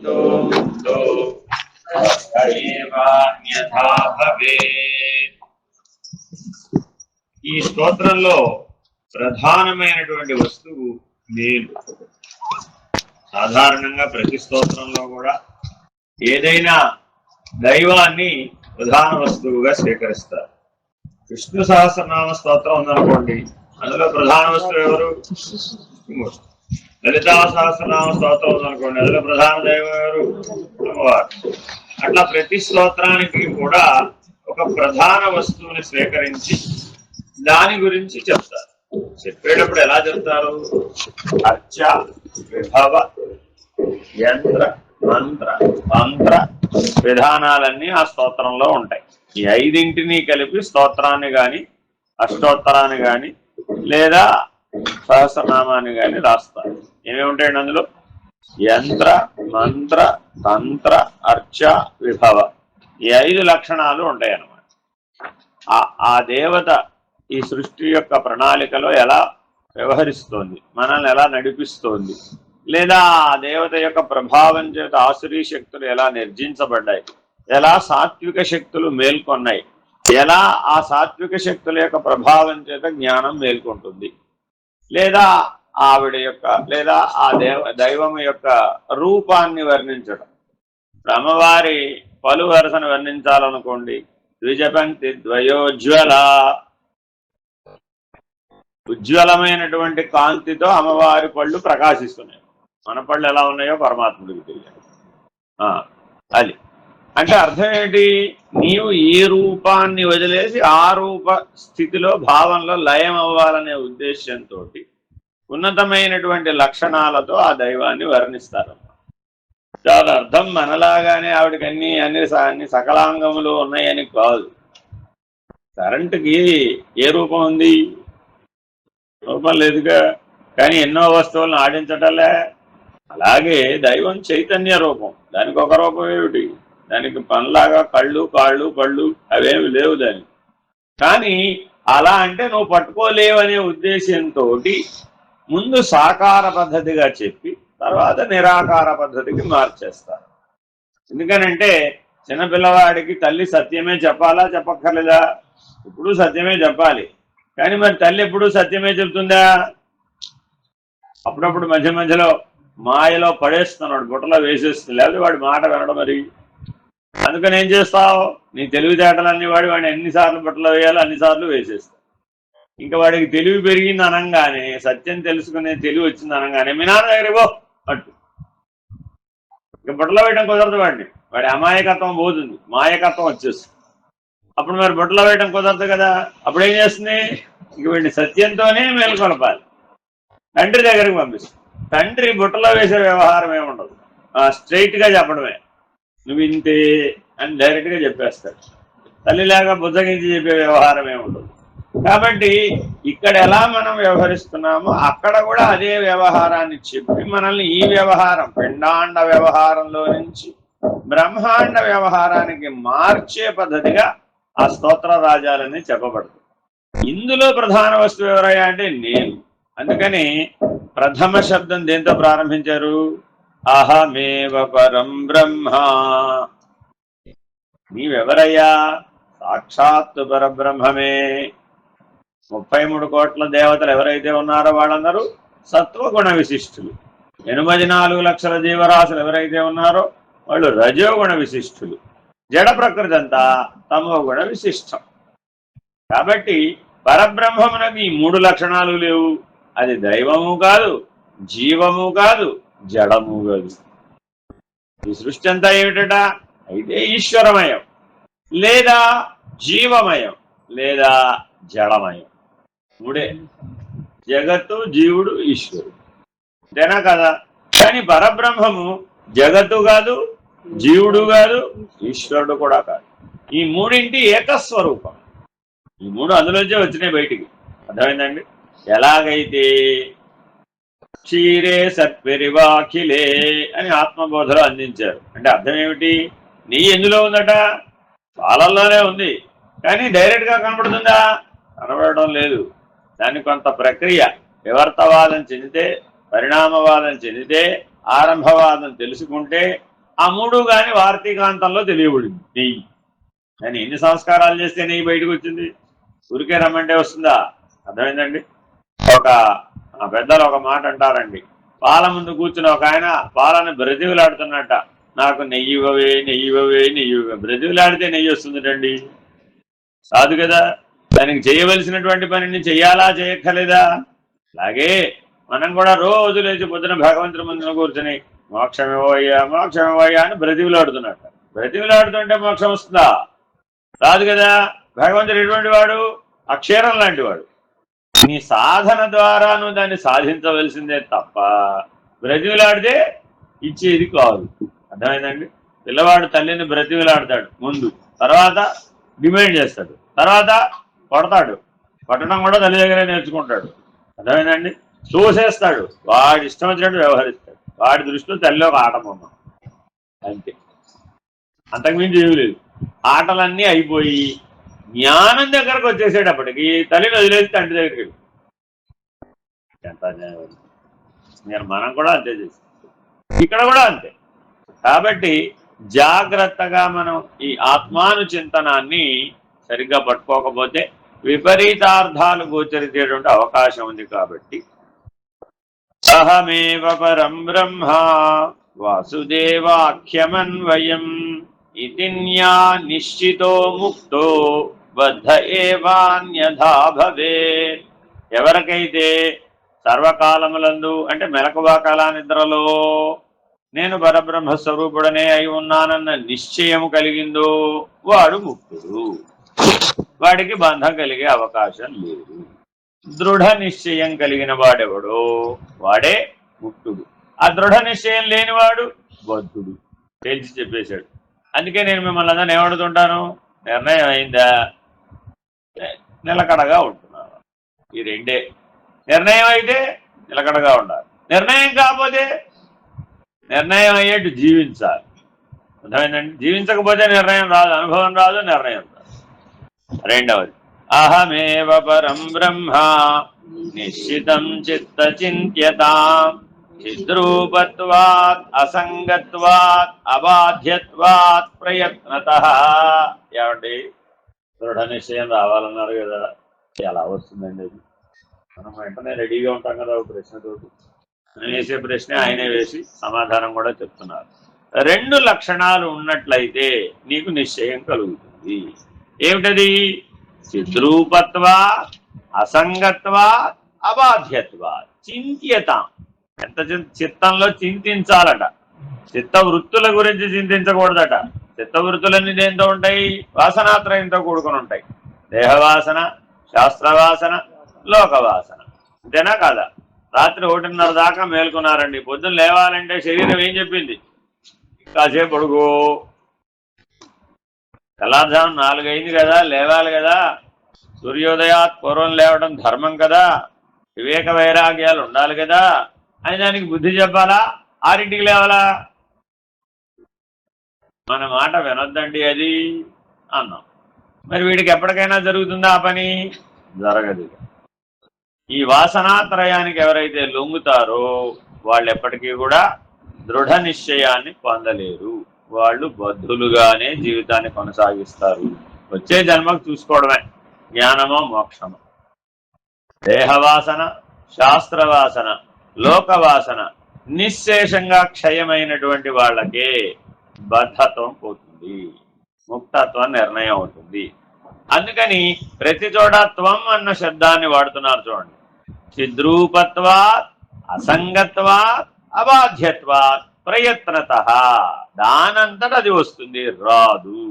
ఈ స్తోత్రంలో ప్రధానమైనటువంటి వస్తువు నేను. సాధారణంగా ప్రతి స్తోత్రంలో కూడా ఏదైనా దైవాన్ని ప్రధాన వస్తువుగా స్వీకరిస్తారు. విష్ణు సహస్రనామ స్తోత్రం ఉందనుకోండి, అందులో ప్రధాన వస్తువు ఎవరు? లలితా సహస్రనామ స్తోత్రం ఉందనుకోండి, అందులో ప్రధాన దైవం ఎవరు? అమ్మవారు. అట్లా ప్రతి స్తోత్రానికి కూడా ఒక ప్రధాన వస్తువుని స్వీకరించి దాని గురించి చెప్తారు. చెప్పేటప్పుడు ఎలా చెప్తారు? అర్చ, విభవ, యంత్ర, మంత్ర, తంత్ర విధానాలన్నీ ఆ స్తోత్రంలో ఉంటాయి. ఈ ఐదింటిని కలిపి స్తోత్రాన్ని గాని అష్టోత్తరాన్ని గాని లేదా సహస్రనామాన్ని గాని రాస్తారు. ఏమేమి ఉంటాయండి అందులో? యంత్ర, మంత్ర, తంత్ర, అర్చ, విభవ, ఈ 5 లక్షణాలు ఉంటాయి అన్నమాట. ఆ దేవత ఈ సృష్టి యొక్క ప్రణాళికలో ఎలా వ్యవహరిస్తోంది, మనల్ని ఎలా నడిపిస్తోంది, లేదా ఆ దేవత యొక్క ప్రభావం చేత ఆసురీ శక్తులు ఎలా నిర్జించబడ్డాయి, ఎలా సాత్విక శక్తులు మేల్కొన్నాయి, ఎలా ఆ సాత్విక శక్తుల యొక్క ప్రభావం చేత జ్ఞానం మేల్కొంటుంది, లేదా ఆవిడ యొక్క లేదా ఆ దైవం యొక్క రూపాన్ని వర్ణించడం. అమ్మవారి పలు వరుసను వర్ణించాలనుకోండి, ద్విజపంక్తి ద్వయోజ్వల, ఉజ్వలమైనటువంటి కాంతితో అమ్మవారి పళ్ళు ప్రకాశిస్తున్నాయి. మన పళ్ళు ఎలా ఉన్నాయో పరమాత్ముడికి తెలియదు. అది అంటే అర్థం ఏంటి? నీవు ఈ రూపాన్ని వదిలేసి ఆ రూప స్థితిలో భావంలో లయం అవ్వాలనే ఉద్దేశంతో ఉన్నతమైనటువంటి లక్షణాలతో ఆ దైవాన్ని వర్ణిస్తారు. దాని అర్థం మనలాగానే ఆవిడకి అన్ని సకలాంగములు ఉన్నాయని కాదు. కరెంటుకి ఏ రూపం ఉంది? రూపం లేదుగా. కానీ ఎన్నో వస్తువులను ఆడించటలే. అలాగే దైవం చైతన్య రూపం, దానికి ఒక రూపం ఏమిటి? దానికి పనిలాగా కళ్ళు, కాళ్ళు, పళ్ళు అవేమి లేవు దానికి. కానీ అలా అంటే నువ్వు పట్టుకోలేవనే ఉద్దేశంతో ముందు సాకార పద్ధతిగా చెప్పి తర్వాత నిరాకార పద్ధతికి మార్చేస్తారు. ఎందుకనంటే చిన్నపిల్లవాడికి తల్లి సత్యమే చెప్పాలా, చెప్పక్కర్లేదా? ఇప్పుడు సత్యమే చెప్పాలి. కానీ మరి తల్లి ఎప్పుడు సత్యమే చెప్తుందా? అప్పుడప్పుడు మధ్య మధ్యలో మాయలో పడేస్తున్నాడు, బుట్టలో వేసేస్తుంది, లేకపోతే వాడి మాట వినడం. మరి అందుకని ఏం చేస్తావు? నీ తెలివితేటలన్నీ వాడిని ఎన్నిసార్లు బుట్టలో వేయాలో అన్నిసార్లు వేసేస్తావు. ఇంకా వాడికి తెలివి పెరిగింది అనగానే, సత్యం తెలుసుకునే తెలివి వచ్చింది అనగానే మీ నాన్న దగ్గరికి పో అట్టు. ఇక బుట్టలో వేయడం కుదరదు వాడిని. వాడి అమాయకత్వం పోతుంది, మాయకత్వం వచ్చేస్తుంది. అప్పుడు మరి బుట్టలో వేయడం కుదరదు కదా. అప్పుడు ఏం చేస్తుంది? ఇంక వీడిని సత్యంతోనే మేలుకొలపాలి. తండ్రి దగ్గరికి పంపిస్తుంది. తండ్రి బుట్టలో వేసే వ్యవహారం ఏముండదు, స్ట్రైట్గా చెప్పడమే. నువ్వు ఇంతే అని డైరెక్ట్గా చెప్పేస్తాడు. తల్లిలాగా బుజ్జగించి చెప్పే వ్యవహారం ఏముండదు. కాబట్టి ఇక్కడ ఎలా మనం వ్యవహరిస్తున్నామో అక్కడ కూడా అదే వ్యవహారాన్ని చెప్పి మనల్ని ఈ వ్యవహారం, పిండాండ వ్యవహారంలో నుంచి బ్రహ్మాండ వ్యవహారానికి మార్చే పద్ధతిగా ఆ స్తోత్ర రాజాలని చెప్పబడుతుంది. ఇందులో ప్రధాన వస్తువు ఎవరయ్యా అంటే నేను. అందుకని ప్రథమ శబ్దం దేంతో ప్రారంభించారు? అహమేవ పరం బ్రహ్మ. నీవెవరయ్యా? సాక్షాత్తు పరబ్రహ్మమే. 33 కోట్ల దేవతలు ఎవరైతే ఉన్నారో వాళ్ళందరూ సత్వగుణ విశిష్టులు. 84 లక్షల జీవరాశులు ఎవరైతే ఉన్నారో వాళ్ళు రజోగుణ విశిష్టులు. జడ ప్రకృతి అంతా తమోగుణ విశిష్టం. కాబట్టి పరబ్రహ్మమునకు ఈ 3 లక్షణాలు లేవు. అది దైవము కాదు, జీవము కాదు, జడము కాదు. ఈ సృష్టి అంతా ఏమిటట? అయితే ఈశ్వరమయం, లేదా జీవమయం, లేదా జడమయం. 3. జగత్తు, జీవుడు, ఈశ్వరుడు. అంతేనా కదా? కానీ పరబ్రహ్మము జగత్తు కాదు, జీవుడు కాదు, ఈశ్వరుడు కూడా కాదు. ఈ 3 ఏకస్వరూపం. ఈ 3 అందులోంచే వచ్చినాయి బయటికి. అర్థమైందండి? ఎలాగైతే క్షీరే సత్పెరివాఖిలే అని ఆత్మబోధలో అందించారు. అంటే అర్థం ఏమిటి? నెయ్యి ఎందులో ఉందట? పాలల్లోనే ఉంది. కానీ డైరెక్ట్గా కనబడుతుందా? కనబడడం లేదు. దాన్ని కొంత ప్రక్రియ, వివర్తవాదం చెందితే, పరిణామవాదం చెందితే, ఆరంభవాదం తెలుసుకుంటే, ఆ మూడు కానీ వార్తీకాంతంలో తెలియబడింది నెయ్యి. నేను ఎన్ని సంస్కారాలు చేస్తే నెయ్యి బయటకు వచ్చింది? ఊరికే రమ్మంటే వస్తుందా? అర్థమైందండి. ఒక పెద్దలు ఒక మాట అంటారండి, పాల ముందు కూర్చుని ఒక ఆయన పాలను బ్రతివులాడుతున్నట్ట, నాకు నెయ్యి ఇవ్వవే, నెయ్యి ఇవ్వవే, నెయ్యి ఇవ్వవే. బ్రతివులాడితే నెయ్యి వస్తుందండి? కాదు కదా. దానికి చేయవలసినటువంటి పనిని చెయ్యాలా, చేయక్కర్లేదా? అలాగే మనం కూడా రోజు లేచి పొద్దున భగవంతుడి ముందున కూర్చొని మోక్షమివయ్యా, మోక్షమివయ్యా అని బ్రతివులాడుతున్నట్ట. బ్రతివులాడుతుంటే మోక్షం వస్తుందా? రాదు కదా. భగవంతుడు ఎటువంటి వాడు? అక్షరం లాంటి వాడు. నీ సాధన ద్వారా నువ్వు దాన్ని సాధించవలసిందే తప్ప బ్రతివులాడితే ఇచ్చేది కాదు. అర్థమైందండి. పిల్లవాడు తల్లిని బ్రతివులాడతాడు ముందు, తర్వాత డిమాండ్ చేస్తాడు, తర్వాత కొడతాడు. కొట్టడం కూడా తల్లి దగ్గరే నేర్చుకుంటాడు. అర్థమైందండి. చూసేస్తాడు, వాడి ఇష్టం వచ్చినట్టు వ్యవహరిస్తాడు. వాడి దృష్టిలో తల్లి ఒక ఆట బొమ్మ అంతే, అంతకుమించి ఏమీ లేదు. ఆటలన్నీ అయిపోయి జ్ఞానం దగ్గరకు వచ్చేసేటప్పటికి తల్లిని వదిలేసి తండ్రి దగ్గరికి వెళ్ళి ఎంత నేను మనం కూడా అంతే చేస్తాం, ఇక్కడ కూడా అంతే. కాబట్టి జాగ్రత్తగా మనం ఈ ఆత్మానుచింతనాన్ని సరిగ్గా పట్టుకోకపోతే విపరీతార్థాలు గోచరించేటువంటి అవకాశం ఉంది. కాబట్టి అహమేవ పరం బ్రహ్మ వాసుదేవాఖ్యమన్వయం ఇతి నిశ్చితో ముక్తో బద్ధ ఏవాన్యథా భవేత్. ఎవరికైతే సర్వకాలములందు అంటే మెలకువ కాల నిద్రలో నేను పరబ్రహ్మస్వరూపుడనే అయి ఉన్నానన్న నిశ్చయము కలిగిందో వాడు ముక్తుడు. వాడికి బంధం కలిగే అవకాశం లేదు. దృఢ నిశ్చయం కలిగిన వాడెవడో వాడే ముక్తుడు. ఆ దృఢ నిశ్చయం లేనివాడు బద్ధుడు. తెలిసి చెప్పేశాడు. అందుకే నేను మిమ్మల్ని అందరినీ ఏమడుతుంటాను, నిర్ణయం అయిందా, నిలకడగా ఉంటున్నాను. ఈ రెండే. నిర్ణయం అయితే నిలకడగా ఉండాలి, నిర్ణయం కాకపోతే నిర్ణయం అయ్యేట్టు జీవించాలి. అర్థమైందండి. జీవించకపోతే నిర్ణయం రాదు, అనుభవం రాదు, నిర్ణయం రాదు. రెండవది అహమేవ పరం బ్రహ్మ నిశ్చితం చిత్త చింత్యతాం చిద్రూపత్వాత్ అసంగత్వాత్ అబాధ్యత్వాత్ ప్రయత్నతః. ఏమండి, దృఢ నిశ్చయం రావాలన్నారు కదా, ఎలా వస్తుందండి అది? మనం వెంటనే రెడీగా ఉంటాం కదా ఒక ప్రశ్నతోటి. నేను వేసే ప్రశ్న ఆయనే వేసి సమాధానం కూడా చెప్తున్నారు. రెండు లక్షణాలు ఉన్నట్లయితే నీకు నిశ్చయం కలుగుతుంది. ఏమిటది? చిద్రూపత్వా అసంగత్వా అబాధ్యత్వా చింత్యతాం. ఎంత చిత్తంలో చింతించాలట. చిత్త వృత్తుల గురించి చింతించకూడదట. చిత్త వృత్తులన్నీ దేంతో ఉంటాయి? వాసనాత్రయంతో కూడుకుని ఉంటాయి. దేహవాసన, శాస్త్రవాసన, లోకవాసన. అంతేనా కాదా? రాత్రి 1:30 దాకా మేల్కొన్నారండి. పొద్దున్న లేవాలంటే శరీరం ఏం చెప్పింది? కాసేపు పడుకో. తెల్లారుజాము 4 అయింది కదా, లేవాలి కదా. సూర్యోదయాత్ పూర్వం లేవడం ధర్మం కదా. వివేక వైరాగ్యాలు ఉండాలి కదా అని దానికి బుద్ధి చెప్పాలా? 6ంటికి లేవాలా? మన మాట వినొద్దండి అది అన్నాం. మరి వీడికి ఎప్పటికైనా జరుగుతుందా ఆ పని? జరగదు. ఈ వాసనాత్రయానికి ఎవరైతే లొంగుతారో వాళ్ళు ఎప్పటికీ కూడా దృఢ నిశ్చయాన్ని పొందలేరు. వాళ్ళు బద్ధులుగానే జీవితాన్ని కొనసాగిస్తారు. వచ్చే జన్మకు చూసుకోవడమే జ్ఞానమో మోక్షమో. దేహవాసన, శాస్త్రవాసన, లోకవాసన నిశ్శేషంగా క్షయమైనటువంటి వాళ్ళకే బద్ధత్వం పోతుంది, ముక్తత్వం నిర్ణయం అవుతుంది. అందుకని ప్రతి చోట త్వం అన్న శబ్దాన్ని వాడుతున్నారు చూడండి. చిద్రూపత్వాత్ అసంగత్వాత్ అబాధ్యత్వాత్ ప్రయత్నతః. దానంతట అది వస్తుంది, రాదు.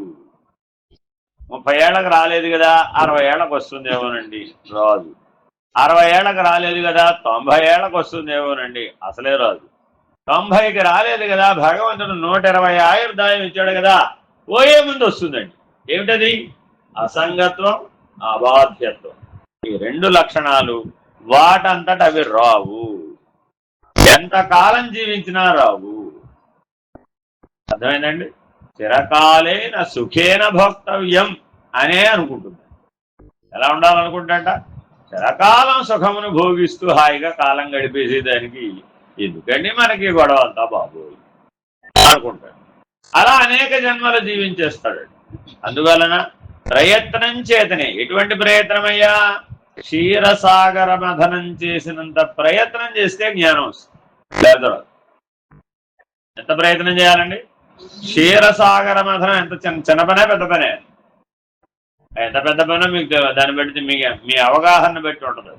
30 ఏళ్లకు రాలేదు కదా, 60 ఏళ్లకు వస్తుందేమోనండి, రాదు. 60 ఏళ్లకు రాలేదు కదా, 90 ఏళ్లకు వస్తుందేమోనండి, అసలే రాదు. 90కి రాలేదు కదా, భగవంతుడు 120 ఆయుర్దాయం ఇచ్చాడు కదా, పోయే ముందు వస్తుందండి. ఏమిటది? అసంగత్వం, అబాధ్యత్వం. ఈ రెండు లక్షణాలు వాటంతట అవి రావు. ఎంతకాలం జీవించినా రావు. అర్థమైందండి. చిరకాలేన సుఖేన భోక్తవ్యం అనే అనుకుంటుంది. ఎలా ఉండాలనుకుంటాట? చిరకాలం సుఖమును భోగిస్తూ హాయిగా కాలం గడిపేసేదానికి ఎందుకండి మనకి గొడవ అంతా బాబోయ్ అనుకుంటాడు. అలా అనేక జన్మలు జీవించేస్తాడు. అందువలన ప్రయత్నం చేతనే. ఎటువంటి ప్రయత్నమయ్యా? క్షీరసాగర మథనం చేసినంత ప్రయత్నం చేస్తే జ్ఞానం వస్తుంది. ఎంత ప్రయత్నం చేయాలండి? క్షీరసాగర మథనం ఎంత చిన్న పనే పెద్ద పనే? ఎంత పెద్ద పనో మీకు దాన్ని బట్టి మీ అవగాహన బట్టి ఉంటుంది.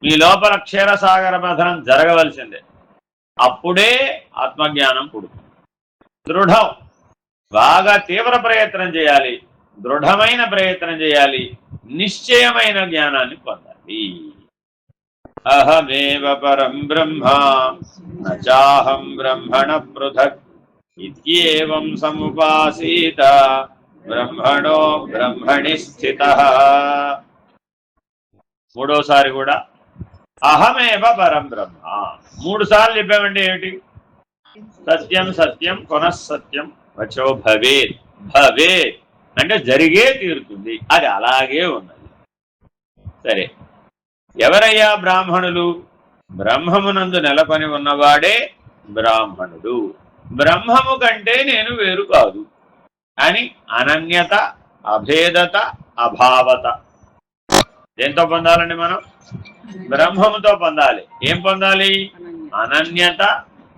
మీ లోపల క్షీరసాగర మథనం జరగవలసిందే. అప్పుడే ఆత్మజ్ఞానం పుడుతుంది. దృఢం, బాగా తీవ్ర ప్రయత్నం చేయాలి, దృఢమైన ప్రయత్నం చేయాలి, నిశ్చయమైన జ్ఞానాన్ని పొందాలి. అహమేవ పరం బ్రహ్మ నాహం బ్రహ్మణ పృథక్ ఇత్యేవం సముపాసీత బ్రహ్మణో బ్రహ్మణి స్థితః. మూడోసారి కూడా అహమేవ పరం బ్రహ్మ. 3 సార్లు చెప్పామంటే ఏమిటి? సత్యం సత్యం పునఃసత్యం వచో భవేత్. భవేత్ అంటే జరిగే తీరుతుంది, అది అలాగే ఉన్నది. సరే, ఎవరయ్యా బ్రాహ్మణులు? బ్రహ్మమునందు నెలకొని ఉన్నవాడే బ్రాహ్మణుడు. బ్రహ్మము కంటే నేను వేరు కాదు అని అనన్యత, అభేదత, అభావత. దేంతో పొందాలండి మనం? బ్రహ్మముతో పొందాలి. ఏం పొందాలి? అనన్యత,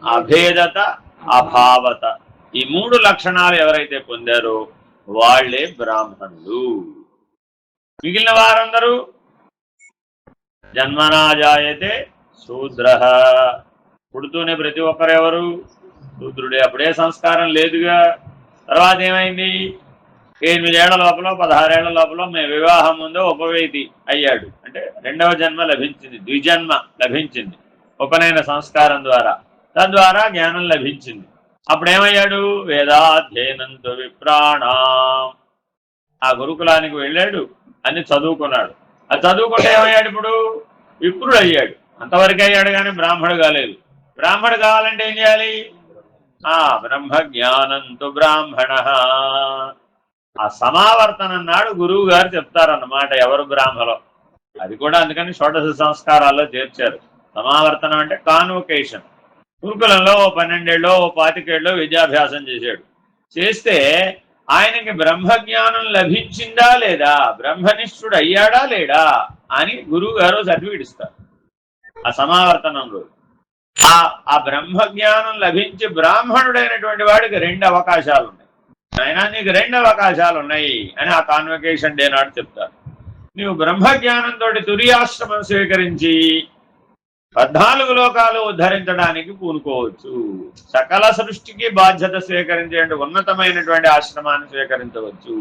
అభేదత, అభావత. ఈ 3 లక్షణాలు ఎవరైతే పొందారో వాళ్లే బ్రాహ్మణులు. మిగిలిన వారందరూ జన్మనా జాయతే శూద్రః. పుడుతూనే ప్రతి ఒక్కరెవరు శూద్రుడే. అప్పుడే సంస్కారం లేదుగా. తర్వాత ఏమైంది? 8 ఏళ్ల లోపల 16 ఏళ్ల లోపల వివాహం ముందు ఉపవేతి అయ్యాడు. అంటే 2వ జన్మ లభించింది, ద్విజన్మ లభించింది ఉపనయన సంస్కారం ద్వారా. తద్వారా జ్ఞానం లభించింది. అప్పుడేమయ్యాడు? వేదాధ్యయనంతో విప్రాణం. ఆ గురుకులానికి వెళ్ళాడు, అన్ని చదువుకున్నాడు. అది చదువుకుంటే ఏమయ్యాడు? ఇప్పుడు విప్రుడు అయ్యాడు. అంతవరకు అయ్యాడు కానీ బ్రాహ్మడు కాలేదు. బ్రాహ్మడు కావాలంటే ఏం చేయాలి? బ్రహ్మ జ్ఞానంతో బ్రాహ్మణ. ఆ సమావర్తనం నాడు గురువు గారు చెప్తారన్నమాట ఎవరు బ్రాహ్మలో. అది కూడా అందుకని షోడశ సంస్కారాల్లో చేర్చారు. సమావర్తనం అంటే కాన్వొకేషన్. గురుకులంలో 12 ఏళ్ళో 25 ఏళ్ళో విద్యాభ్యాసం చేశాడు. చేస్తే ఆయనకి బ్రహ్మజ్ఞానం లభించిందా లేదా, బ్రహ్మనిష్ఠుడు అయ్యాడా లేడా అని గురువు గారు సర్టిఫికెట్ ఇస్తారు. ఆ సమావర్తనంలో ఆ బ్రహ్మజ్ఞానం లభించి బ్రాహ్మణుడైనటువంటి వాడికి 2 అవకాశాలు ఉన్నాయి. అయినా నీకు 2 అవకాశాలు ఉన్నాయి అని ఆ కాన్వకేషన్ డే నాడు చెప్తారు. నీవు బ్రహ్మజ్ఞానంతో తురియాశ్రమం స్వీకరించి 14 లోకాలు ఉద్ధరించడానికి పూనుకోవచ్చు. సకల సృష్టికి బాధ్యత స్వీకరించే ఉన్నతమైనటువంటి ఆశ్రమాన్ని స్వీకరించవచ్చు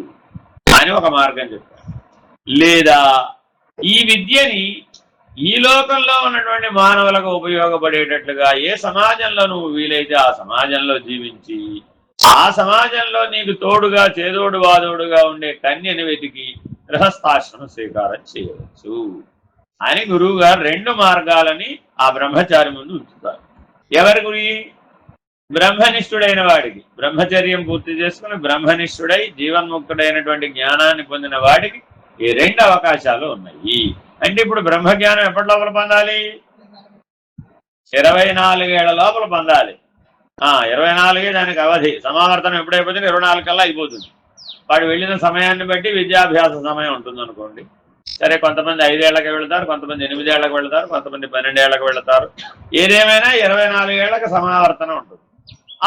అని ఒక మార్గం చెప్పారు. లేదా ఈ విద్యని ఈ లోకంలో ఉన్నటువంటి మానవులకు ఉపయోగపడేటట్లుగా ఏ సమాజంలో నువ్వు వీలైతే ఆ సమాజంలో జీవించి ఆ సమాజంలో నీకు తోడుగా చేదోడు వాదోడుగా ఉండే కన్యని వెతికి గృహస్థాశ్రమ స్వీకారం చేయవచ్చు అని గురువు గారు 2 మార్గాలని ఆ బ్రహ్మచారి ముందు ఉంచుతారు. ఎవరి గురి? బ్రహ్మనిష్ఠుడైన వాడికి. బ్రహ్మచర్యం పూర్తి చేసుకుని బ్రహ్మనిష్ఠుడై జీవన్ముక్తుడైనటువంటి జ్ఞానాన్ని పొందిన వాడికి ఈ 2 అవకాశాలు ఉన్నాయి. అంటే ఇప్పుడు బ్రహ్మజ్ఞానం ఎప్పటి లోపల పొందాలి? 24 ఏళ్ల లోపల పొందాలి. 24 దానికి అవధి. సమావర్తనం ఎప్పుడైపోతుంది? 24 కల్లా అయిపోతుంది. వాడు వెళ్ళిన సమయాన్ని బట్టి విద్యాభ్యాస సమయం ఉంటుంది అనుకోండి. సరే, కొంతమంది 5 ఏళ్లకు వెళతారు, కొంతమంది 8 ఏళ్లకు వెళతారు, కొంతమంది 12 ఏళ్లకు వెళతారు. ఏదేమైనా 24 ఏళ్లకు సమావర్తనం ఉంటుంది.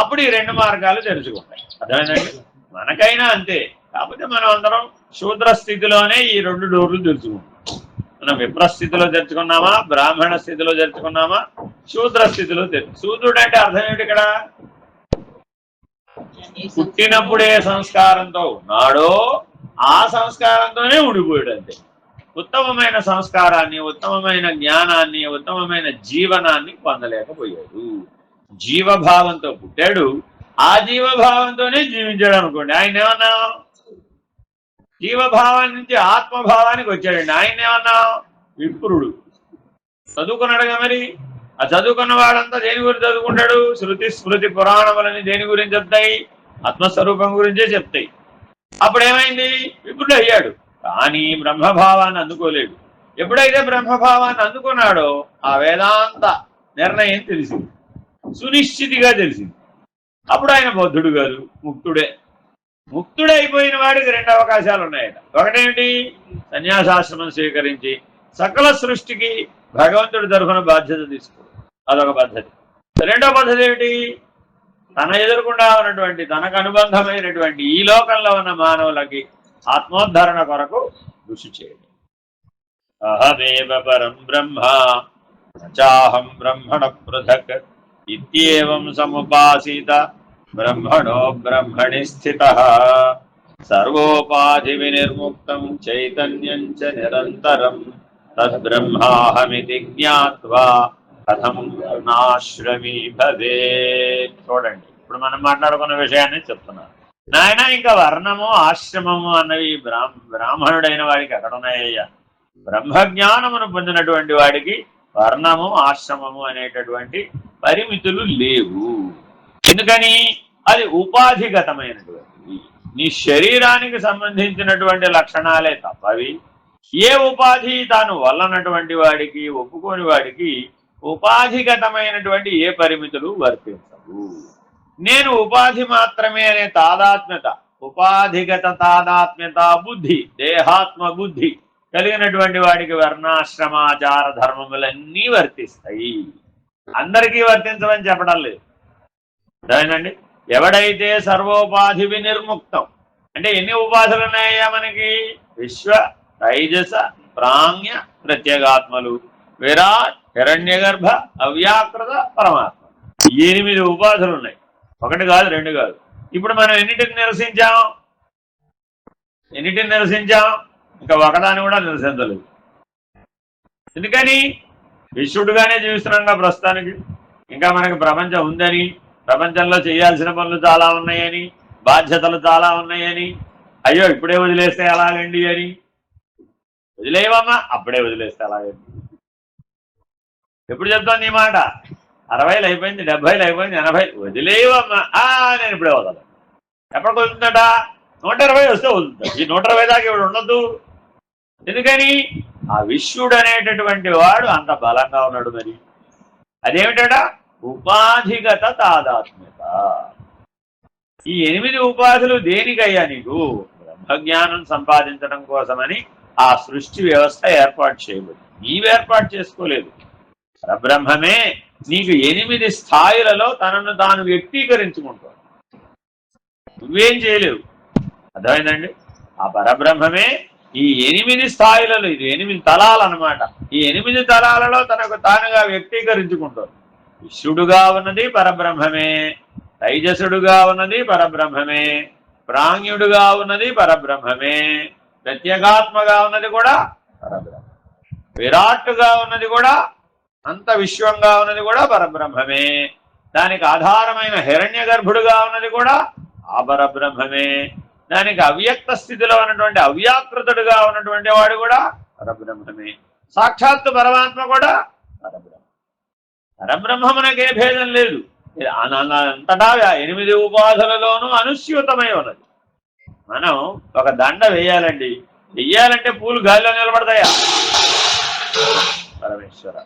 అప్పుడు ఈ 2 మార్గాలు తెరుచుకుంటాయి. అర్థమైందండి? మనకైనా అంతే. కాకపోతే మనం అందరం శూద్ర స్థితిలోనే ఈ 2 డోర్లు తెరుచుకుంటాం. మనం విప్ర స్థితిలో తెరుచుకున్నామా, బ్రాహ్మణ స్థితిలో తెరుచుకున్నామా, శూద్ర స్థితిలో శూద్రుడు అంటే అర్థం ఏమిటి? ఇక్కడ పుట్టినప్పుడే సంస్కారంతో ఉన్నాడో ఆ సంస్కారంతోనే ఉండిపోయాడు. అంతే. ఉత్తమమైన సంస్కారాన్ని, ఉత్తమమైన జ్ఞానాన్ని, ఉత్తమమైన జీవనాన్ని పొందలేకపోయాడు. జీవభావంతో పుట్టాడు, ఆ జీవభావంతోనే జీవించాడు అనుకోండి. ఆయన ఏమన్నా జీవభావం నుంచి ఆత్మభావానికి వచ్చాడండి. ఆయన ఏమన్నా విప్రుడు. చదువుకున్నాడుగా మరి. ఆ చదువుకున్న వాడంతా దేని గురించి చదువుకుంటాడు? శృతి స్మృతి పురాణములని దేని గురించి చెప్తాయి? ఆత్మస్వరూపం గురించే చెప్తాయి. అప్పుడేమైంది? విప్రుడు అయ్యాడు. కానీ బ్రహ్మభావాన్ని అందుకోలేడు. ఎప్పుడైతే బ్రహ్మభావాన్ని అందుకున్నాడో ఆ వేదాంత నిర్ణయం తెలిసింది, సునిశ్చితిగా తెలిసింది. అప్పుడు ఆయన బౌద్ధుడు కాదు, ముక్తుడే. ముక్తుడైపోయిన వాడికి 2 అవకాశాలు ఉన్నాయట. ఒకటేమిటి? సన్యాసాశ్రమం స్వీకరించి సకల సృష్టికి భగవంతుడి తరఫున బాధ్యత తీసుకో, అదొక పద్ధతి. రెండో పద్ధతి ఏమిటి? తన ఎదురుకుండా ఉన్నటువంటి తనకు అనుబంధమైనటువంటి ఈ లోకంలో ఉన్న మానవులకి ఆత్మోద్ధరణ కొరకు కృషి చేయడం. అహమేవ పరం బ్రహ్మ చాహం బ్రహ్మణ పృథక్ ఇత్యేవం సముపాసీత బ్రహ్మణో బ్రహ్మణి స్థితః సర్వోపాధి వినిర్ముక్తం చైతన్యం చ నిరంతరం తద్బ్రహ్మాహమితి జ్ఞాత్వా కథం వర్ణాశ్రమీ భవేత్. చూడండి, ఇప్పుడు మనం మాట్లాడుకున్న విషయాన్ని చెప్తున్నారు. నాయన, ఇంకా వర్ణము ఆశ్రమము అన్నవి బ్రాహ్మణుడైన వాడికి ఎక్కడ ఉన్నాయ్యా? బ్రహ్మజ్ఞానమును పొందినటువంటి వాడికి వర్ణము ఆశ్రమము అనేటటువంటి పరిమితులు లేవు. ఎందుకని? అది ఉపాధిగతమైనటువంటివి, నీ శరీరానికి సంబంధించినటువంటి లక్షణాలే తప్పవి. ఏ ఉపాధి తాను వల్లనటువంటి వాడికి, ఒప్పుకోని వాడికి ఉపాధిగతమైనటువంటి ఏ పరిమితులు వర్తించవు. నేను ఉపాధి మాత్రమే అనే తాదాత్మ్యత, ఉపాధిగత తాదాత్మ్యత బుద్ధి, దేహాత్మ బుద్ధి కలిగినటువంటి వాడికి వర్ణాశ్రమాచార ధర్మములన్నీ వర్తిస్తాయి. అందరికీ వర్తించమని చెప్పడం లేదు. అదేనండి, ఎవడైతే సర్వోపాధి వినిర్ముక్తం అంటే ఎన్ని ఉపాధులు ఉన్నాయా మనకి? విశ్వ, తైజస, ప్రాజ్ఞ, ప్రత్యేగాత్మలు, విరాట్, హిరణ్యగర్భ, అవ్యాకృత, పరమాత్మ. 8 ఉపాధులు ఉన్నాయి. 1 కాదు, 2 కాదు. ఇప్పుడు మనం ఎన్నిటిని నిరసించాం? ఇంకా ఒకదాన్ని కూడా నిరసించలేదు. ఎందుకని? విశ్వడుగానే జీవిస్తున్నాంగా ప్రస్తుతానికి. ఇంకా మనకి ప్రపంచం ఉందని, ప్రపంచంలో చేయాల్సిన పనులు చాలా ఉన్నాయని, బాధ్యతలు చాలా ఉన్నాయని, అయ్యో ఇప్పుడే వదిలేస్తే ఎలాగండి అని. వదిలేయవమ్మా, అప్పుడే వదిలేస్తే ఎలాగండి. ఎప్పుడు చెప్తాను ఈ మాట? 60లు అయిపోయింది, 70లు అయిపోయింది, 80. వదిలేయవమ్మా, నేను ఇప్పుడే వదలను. ఎప్పటికి వదులుతుందట? 120 వస్తే వదులుతాడు. ఈ 120 దాకా ఇప్పుడు ఉండద్దు. ఎందుకని? ఆ విశ్వడు అనేటటువంటి వాడు అంత బలంగా ఉన్నాడు. మరి అదేమిటట? ఉపాధిగత తాదాత్మ్యత. ఈ 8 ఉపాధులు దేనికయ్యా? నీకు బ్రహ్మజ్ఞానం సంపాదించడం కోసమని ఆ సృష్టి వ్యవస్థ ఏర్పాటు చేయబడింది. నీవు ఏర్పాటు చేసుకోలేదు. పరబ్రహ్మమే నీకు 8 స్థాయిలలో తనను తాను వ్యక్తీకరించుకుంటాడు. నువ్వేం చేయలేవు. అర్థమైందండి? ఆ పరబ్రహ్మమే ఈ 8 స్థాయిలలో, ఇది 8 తలాలు అన్నమాట. ఈ 8 తలాలలో తనకు తానుగా వ్యక్తీకరించుకుంటాడు. విశ్వడుగా ఉన్నది పరబ్రహ్మమే, తైజసుడుగా ఉన్నది పరబ్రహ్మమే, ప్రాజ్ఞుడుగా ఉన్నది పరబ్రహ్మమే, ప్రత్యేగాత్మగా ఉన్నది కూడా పరబ్రహ్మ, విరాట్టుగా ఉన్నది కూడా, అంత విశ్వంగా ఉన్నది కూడా పరబ్రహ్మమే, దానికి ఆధారమైన హిరణ్య గర్భుడుగా ఉన్నది కూడా ఆ పరబ్రహ్మమే, దానికి అవ్యక్త స్థితిలో ఉన్నటువంటి అవ్యాకృతుడుగా ఉన్నటువంటి వాడు కూడా పరబ్రహ్మమే, సాక్షాత్తు పరమాత్మ కూడా పరబ్రహ్మ. పరబ్రహ్మమునకే భేదం లేదు. అంతటా 8 ఉపాధులలోనూ అనుస్యూతమై ఉన్నది. మనం ఒక దండ వేయాలండి, వెయ్యాలంటే పూలు గాలిలో నిలబడతాయా? పరమేశ్వర,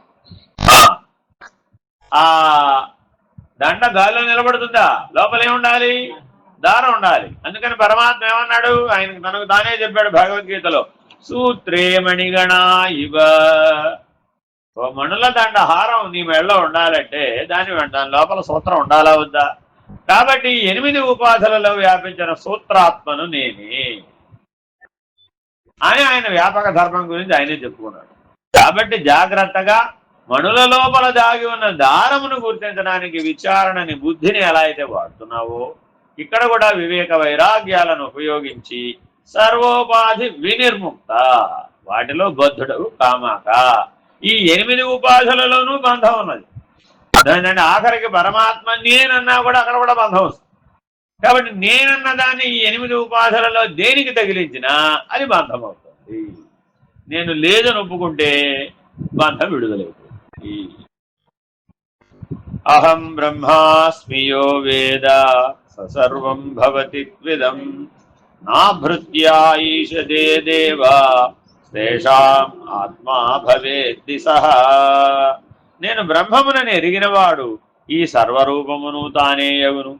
ఆ దండ గాలిలో నిలబడుతుందా? లోపల ఏముండాలి? దారం ఉండాలి. అందుకని పరమాత్మ ఏమన్నాడు? ఆయన తనకు తానే చెప్పాడు భగవద్గీతలో, సూత్రే మణిగణ ఇవ. ఓ మణుల దండ హారం నీ మెడలో ఉండాలంటే దాని లోపల సూత్రం ఉండాలా వద్దా? కాబట్టి 8 ఉపాధులలో వ్యాపించిన సూత్రాత్మను నేనే అని ఆయన వ్యాపక ధర్మం గురించి ఆయనే చెప్పుకున్నాడు. కాబట్టి జాగ్రత్తగా మణుల లోపల దాగి ఉన్న దారమును గుర్తించడానికి విచారణని, బుద్ధిని ఎలా అయితే వాడుతున్నావో ఇక్కడ కూడా వివేక వైరాగ్యాలను ఉపయోగించి సర్వోపాధి వినిర్ముక్త, వాటిలో బద్ధుడవు కామాక. ఈ 8 ఉపాధులలోనూ బంధం ఉన్నది. అదేంటంటే ఆఖరికి పరమాత్మ నేనన్నా కూడా అక్కడ కూడా బంధం వస్తుంది. కాబట్టి నేనన్న దాన్ని ఈ 8 ఉపాధులలో దేనికి తగిలించినా అది బంధం అవుతుంది. నేను లేదని ఒప్పుకుంటే బంధం విడుదలవుతుంది. అహం బ్రహ్మాస్మి యో వేద సర్వం భవతి త్విదం నాభృత్యా ఈశతే దేవా తేషాం ఆత్మా భవేద్ది సహ. నేను బ్రహ్మమునని ఎరిగినవాడు ఈ సర్వరూపమును తానే యగును.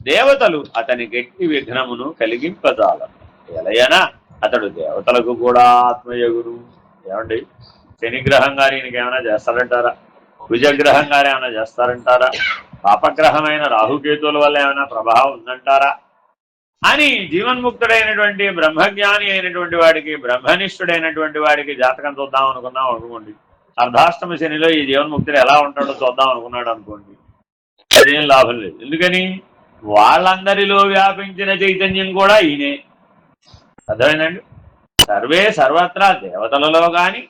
దేవతలు అతని గట్టి విఘ్నమును కలిగింపజాలరు. ఎలయనా అతడు దేవతలకు కూడా ఆత్మయగురు. ఏమండి, శనిగ్రహం గారు ఈయనకి ఏమైనా చేస్తారంటారా? కుజగ్రహం గారు ఏమైనా చేస్తారంటారా? పాపగ్రహమైన రాహుకేతువుల వల్ల ఏమైనా ప్రభావం ఉందంటారా అని జీవన్ముక్తుడైనటువంటి బ్రహ్మజ్ఞాని అయినటువంటి వాడికి, బ్రహ్మనిష్ఠుడైనటువంటి వాడికి జాతకం చూద్దాం అనుకున్నాం అనుకోండి, అర్ధాష్టమ శనిలో ఈ జీవన్ముక్తుడు ఎలా ఉంటాడో చూద్దాం అనుకున్నాడు అనుకోండి, అదేం లాభం లేదు. ఎందుకని వాళ్ళందరిలో వ్యాపించిన చైతన్యం కూడా ఈయనే. అర్థమైందండి? సర్వే సర్వత్రా దేవతలలో గాని,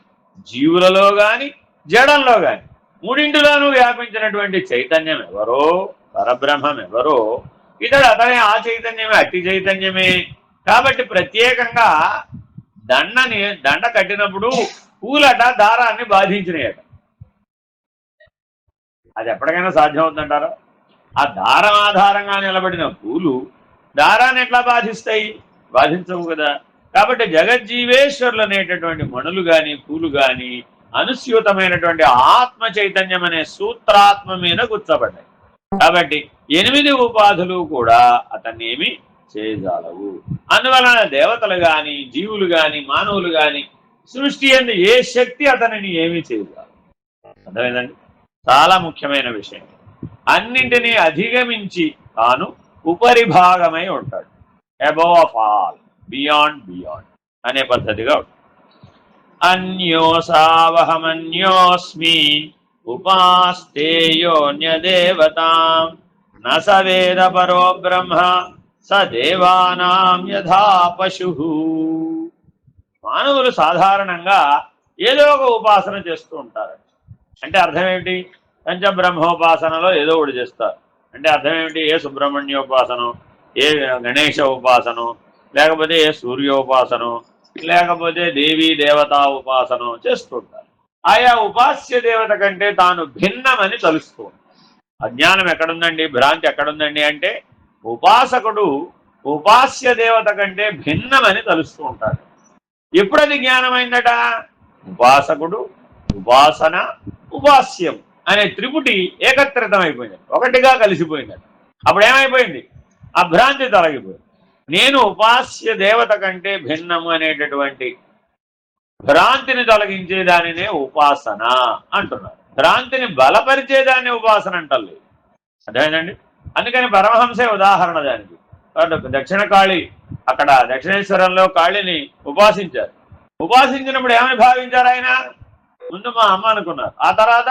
జీవులలో గాని, జడంలో గాని మూడింటిలోనూ వ్యాపించినటువంటి చైతన్యం ఎవరో, పరబ్రహ్మం ఎవరో, ఇతడు అతనే ఆ చైతన్యమే, అట్టి చైతన్యమే. కాబట్టి ప్రత్యేకంగా దండ కట్టినప్పుడు పూలట దారాన్ని బాధించినాయట. అది ఎప్పటికైనా సాధ్యం అవుతుందంటారా? ఆ దారం ఆధారంగా నిలబడిన పూలు దారాన్ని ఎట్లా బాధిస్తాయి? బాధించవు కదా. కాబట్టి జగజ్జీవేశ్వరులు అనేటటువంటి మణులు గాని, పూలు గాని అనుస్యూతమైనటువంటి ఆత్మ చైతన్యం అనే సూత్రాత్మ మీద గుచ్చబడ్డాయి. కాబట్టి 8 ఉపాధులు కూడా అతన్ని ఏమి చేయజాలవు. అందువలన దేవతలు గాని, జీవులు గాని, మానవులు గాని, సృష్టి అందు ఏ శక్తి అతనిని ఏమీ చేయజాలవు. అర్థమైందండి? చాలా ముఖ్యమైన విషయం. అన్నింటినీ అధిగమించి తాను ఉపరిభాగమై ఉంటాడు. అబోవ్ ఆఫ్ ఆల్, బియాండ్ అనే పద్ధతిగా ఉంటుంది. అన్యోసావహమన్యోస్మి ఉపాస్తేయోన్యదేవతాం న స వేద పరో బ్రహ్మ స దేవానాం యథా పశుః. మానవులు సాధారణంగా ఏదో ఒక ఉపాసన చేస్తూ ఉంటారు. అంటే అర్థం ఏమిటి? పంచబ్రహ్మోపాసనలో ఏదో ఒకటి చేస్తారు. అంటే అర్థం ఏమిటి? ఏ సుబ్రహ్మణ్యోపాసనం, ఏ గణేశ ఉపాసనం, లేకపోతే ఏ సూర్యోపాసనం, లేకపోతే దేవీ దేవతా ఉపాసనం చేస్తుంటారు. ఆయా ఉపాస్య దేవత కంటే తాను భిన్నమని తలుస్తూ ఉంటాడు. అజ్ఞానం ఎక్కడుందండి, భ్రాంతి ఎక్కడుందండి అంటే ఉపాసకుడు ఉపాస్య దేవత కంటే భిన్నమని తలుస్తూ ఉంటాడు. ఎప్పుడది జ్ఞానమైందట? ఉపాసకుడు, ఉపాసన, ఉపాస్యం అనే త్రిపుటి ఏకత్రితం అయిపోయింది, ఒకటిగా కలిసిపోయిందట. అప్పుడు ఏమైపోయింది? ఆ భ్రాంతి తొలగిపోయింది. నేను ఉపాస్య దేవత కంటే భిన్నము అనేటటువంటి భ్రాంతిని తొలగించే దానినే ఉపాసన అంటున్నారు. భ్రాంతిని బలపరిచేదాన్ని ఉపాసన అంటలేదు. అర్థమైందండి? అందుకని పరమహంసే ఉదాహరణ దానికి. దక్షిణ కాళి, అక్కడ దక్షిణేశ్వరంలో కాళిని ఉపాసించారు. ఉపాసించినప్పుడు ఏమని భావించారు ఆయన? ముందు మా అమ్మ అనుకున్నారు, ఆ తర్వాత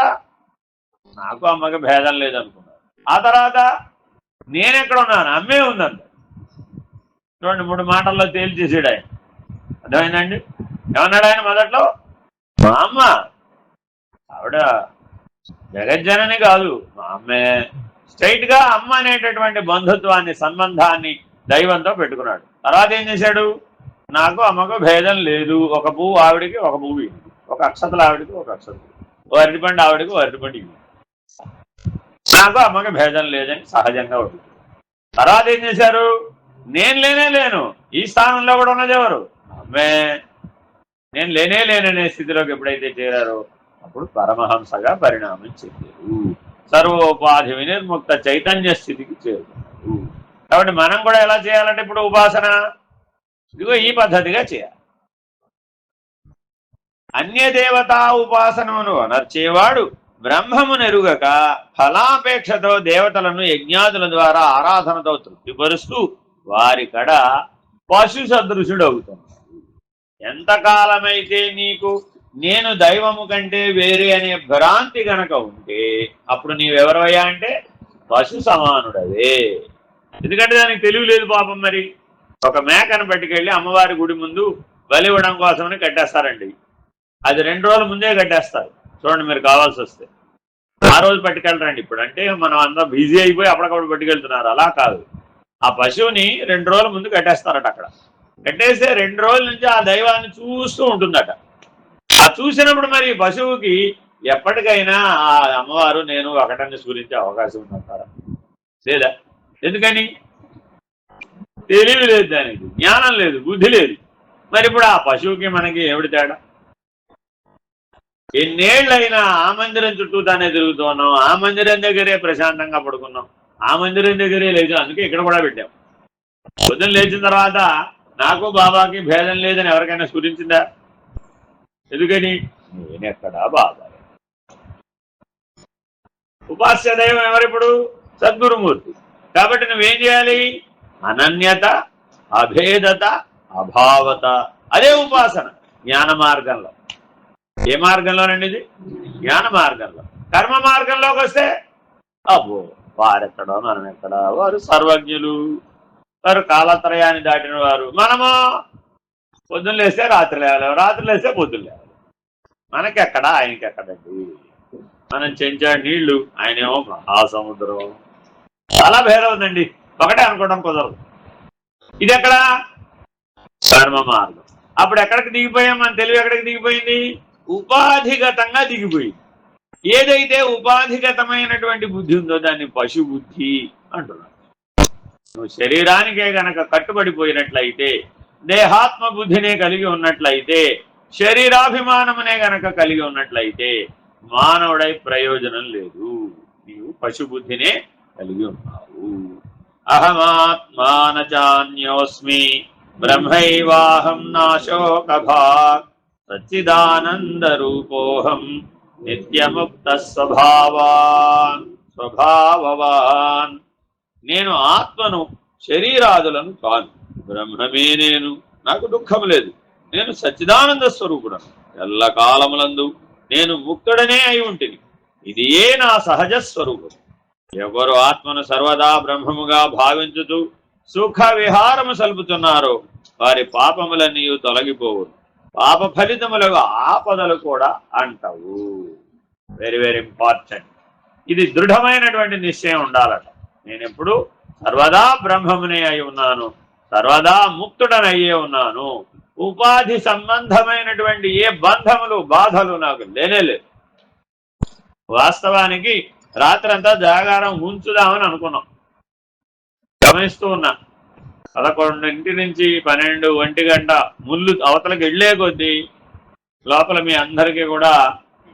నాకు అమ్మకి భేదం లేదనుకున్నారు, ఆ తర్వాత నేనెక్కడున్నాను, అమ్మే ఉందంట. చూడండి, 3 మాటల్లో తేల్చేసాడు ఆయన. అర్థమైందండి? ఏమన్నాడు ఆయన మొదట్లో? మా అమ్మ, ఆవిడ జగజ్జనని కాదు, మా అమ్మే. స్ట్రైట్ గా అమ్మ అనేటటువంటి బంధుత్వాన్ని, సంబంధాన్ని దైవంతో పెట్టుకున్నాడు. తర్వాత ఏం చేశాడు? నాకు అమ్మకు భేదం లేదు, ఒక పువ్వు ఆవిడికి, ఒక పువ్వు ఇది, ఒక అక్షతలు ఆవిడికి, ఒక అక్షతలు, ఓ అరటిపండు ఆవిడికి, ఓ అరటిపండు ఇది, నాకు అమ్మకి భేదం లేదని సహజంగా ఉంటుంది. తర్వాత ఏం చేశారు? నేను లేను, ఈ స్థానంలో కూడా ఉన్నది ఎవరు? అమ్మే. నేను లేననే స్థితిలోకి ఎప్పుడైతే చేరారో అప్పుడు పరమహంసగా పరిణామం చెందారు, సర్వోపాధి వినిర్ముక్త చైతన్య స్థితికి చేరుకున్నారు. కాబట్టి మనం కూడా ఎలా చేయాలంటే ఇప్పుడు ఉపాసన ఇదిగో ఈ పద్ధతిగా చేయాలి. అన్యదేవతా ఉపాసనమును అనర్చేవాడు బ్రహ్మము నెరుగక ఫలాపేక్షతో దేవతలను యజ్ఞాదుల ద్వారా ఆరాధనతో తృప్తిపరుస్తూ వారి కడ పశు సదృశుడవుతున్నాడు. ఎంతకాలమైతే నీకు నేను దైవము కంటే వేరే అనే భ్రాంతి గనక ఉంటే అప్పుడు నీవెవరవయ్యా అంటే పశు సమానుడవే. ఎందుకంటే దానికి తెలివి లేదు పాపం. మరి ఒక మేకను పట్టుకెళ్ళి అమ్మవారి గుడి ముందు బలివ్వడం కోసమని కట్టేస్తారండి. అది 2 రోజుల ముందే కట్టేస్తారు. చూడండి, మీరు కావాల్సి వస్తే ఆ రోజు పట్టుకెళ్ళరండి. ఇప్పుడు అంటే మనం అందరం బిజీ అయిపోయి అప్పటికప్పుడు పట్టుకెళ్తున్నారు. అలా కాదు, ఆ పశువుని 2 రోజుల ముందు కట్టేస్తారట. అక్కడ కట్టేస్తే 2 రోజుల నుంచి ఆ దైవాన్ని చూస్తూ ఉంటుందట. ఆ చూసినప్పుడు మరి పశువుకి ఎప్పటికైనా ఆ అమ్మవారు నేను ఒకటన్ని స్ఫురించే అవకాశం ఉందంటారా? లేదా? ఎందుకని? తెలివి లేదు, దానికి జ్ఞానం లేదు, బుద్ధి లేదు. మరి ఇప్పుడు ఆ పశువుకి మనకి ఏమిటి తేడా? ఎన్నేళ్ళైనా ఆ మందిరం చుట్టూ తానే తిరుగుతూ ఉన్నాం, ఆ మందిరం దగ్గరే ప్రశాంతంగా పడుకున్నాం, ఆ మందిరం దగ్గరే లేదు, అందుకే ఇక్కడ కూడా పెట్టాం. పొద్దున్న లేచిన తర్వాత నాకు బాబాకి భేదం లేదని ఎవరికైనా స్ఫురించిందా? ఎందుకని? నేనెక్కడా బాబా. ఉపాస్య దైవం ఎవరిప్పుడు? సద్గురుమూర్తి. కాబట్టి నువ్వేం చేయాలి? అనన్యత, అభేదత, అభావత, అదే ఉపాసన జ్ఞాన మార్గంలో. ఏ మార్గంలోనండి ఇది? జ్ఞాన మార్గంలో. కర్మ మార్గంలోకి వస్తే అబ్బో వారెక్కడో మనం ఎక్కడా, వారు సర్వజ్ఞులు, వారు కాలత్రయాన్ని దాటిన వారు. మనము పొద్దున్న లేస్తే రాత్రి లేవాలి, రాత్రి లేస్తే పొద్దున్న లేవాలి. మనకెక్కడా ఆయనకెక్కడండి. మనం చెంచాడు నీళ్లు, ఆయనేమో మహాసముద్రం. చాలా భేదం ఉందండి, ఒకటే అనుకోవడం కుదరదు. ఇది ఎక్కడ? కర్మ మార్గం. అప్పుడు ఎక్కడికి దిగిపోయాం? మన తెలివి ఎక్కడికి దిగిపోయింది? ఉపాధిగతంగా దిగిపోయింది. ఏదైతే ఉపాధిగతమైనటువంటి బుద్ధి ఉందో దాన్ని పశుబుద్ధి అంటున్నాడు. నువ్వు శరీరానికే గనక కట్టుబడిపోయినట్లయితే, దేహాత్మ బుద్ధినే కలిగి ఉన్నట్లయితే, శరీరాభిమానమునే గనక కలిగి ఉన్నట్లయితే మానవుడై ప్రయోజనం లేదు. నీవు పశుబుద్ధినే కలిగి ఉన్నావు. అహమాత్మానచాన్యోస్మి బ్రహ్మైవాహం నాశోకభాక్ సచ్చిదానంద రూపోహం నిత్యముక్త స్వభావవాన్. నేను ఆత్మను, శరీరాదులను కాను. బ్రహ్మమే నేను, నాకు దుఃఖం లేదు. నేను సచ్చిదానంద స్వరూపుడను. ఎల్లకాలములందు నేను ముక్తుడనే అయి ఉంటిని. ఇది ఏ నా సహజ స్వరూపం. ఎవరు ఆత్మను సర్వదా బ్రహ్మముగా భావించుతూ సుఖ విహారము సలుపుతున్నారో వారి పాపములన్నీ తొలగిపోవు. పాప ఫలితములకు ఆపదలు కూడా అంటవు. Very very important. ఇది దృఢమైనటువంటి నిశ్చయం ఉండాలట. నేను ఎప్పుడు సర్వదా బ్రహ్మమునే అయి ఉన్నాను, సర్వదా ముక్తుడనయ్యే ఉన్నాను. ఉపాధి సంబంధమైనటువంటి ఏ బంధములు, బాధలు నాకు లేనేలేదు. వాస్తవానికి రాత్రంతా జాగారం ఉంచుదామని అనుకున్నాం. గమనిస్తూ ఉన్నా 11 నుంచి 12, 1 గంట ముళ్ళు అవతలకి వెళ్లే కొద్దీ లోపల మీ అందరికీ కూడా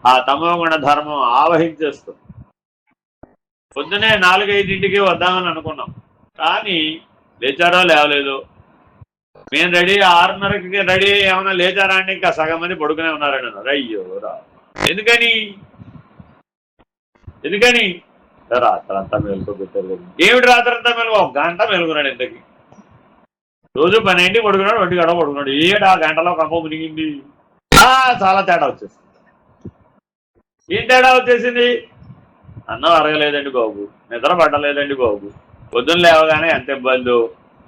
ఆ తమోగుణ ధర్మం ఆవహించేస్తుంది. పొద్దునే 4-5 వద్దామని అనుకున్నాం, కానీ లేచారో లేవలేదు. మేము రెడీ 6:30కి రెడీ ఏమన్నా లేచారా అంటే ఇంకా సగం మంది పడుకునే ఉన్నారని అన్నారు. అయ్యో రా, ఎందుకని రాత్రంతా మెలుగు పెట్టారు. ఏమిటి రాత్రంతా మెలుగు? 1 గంట మెలుగున్నాడు. ఇంతకి రోజు 12కి పడుకున్నాడు, 1 గంట పడుకున్నాడు. ఏడు ఆ గంటలో కంప మునిగింది. చాలా తేడా వచ్చేసింది. ఏం తేడా వచ్చేసింది? అన్నం అరగలేదండి బాబు, నిద్ర పట్టలేదండి బాబు, పొద్దున్న లేవగానే ఎంత ఇబ్బందో,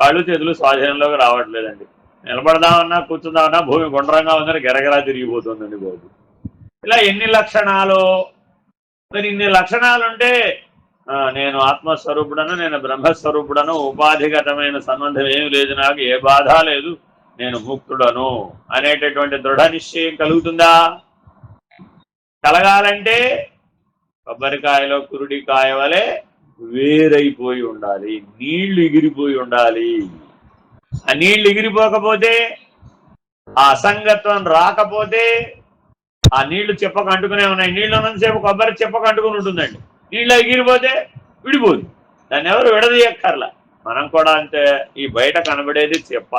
కాళ్ళు చేతులు స్వాధీనంలోకి రావట్లేదండి, నిలబడదామన్నా కూర్చుందామన్నా భూమి గుండ్రంగా ఉందని గెరగెరా తిరిగిపోతుందండి బాబు. ఇలా ఎన్ని లక్షణాలు. మరి ఇన్ని లక్షణాలుంటే నేను ఆత్మస్వరూపుడను, నేను బ్రహ్మస్వరూపుడను, ఉపాధిగతమైన సంబంధం ఏమి లేదు, నాకు ఏ బాధ లేదు, నేను ముక్తుడను అనేటటువంటి దృఢ నిశ్చయం కలుగుతుందా? కలగాలంటే కొబ్బరికాయలో కురుడికాయ వలె వేరైపోయి ఉండాలి, నీళ్లు ఎగిరిపోయి ఉండాలి. ఆ నీళ్లు ఎగిరిపోకపోతే, ఆ అసంగత్వం రాకపోతే, ఆ నీళ్లు చెప్పకు అంటుకునే ఉన్నాయి. నీళ్లు ఉన్నంతసేపు కొబ్బరి చెప్పకు అంటుకుని ఉంటుందండి. నీళ్ళు ఎగిరిపోతే విడిపోదు. దాన్ని ఎవరు విడదీయక్కర్లా. మనం కూడా అంతే. ఈ బయట కనబడేది చెప్ప,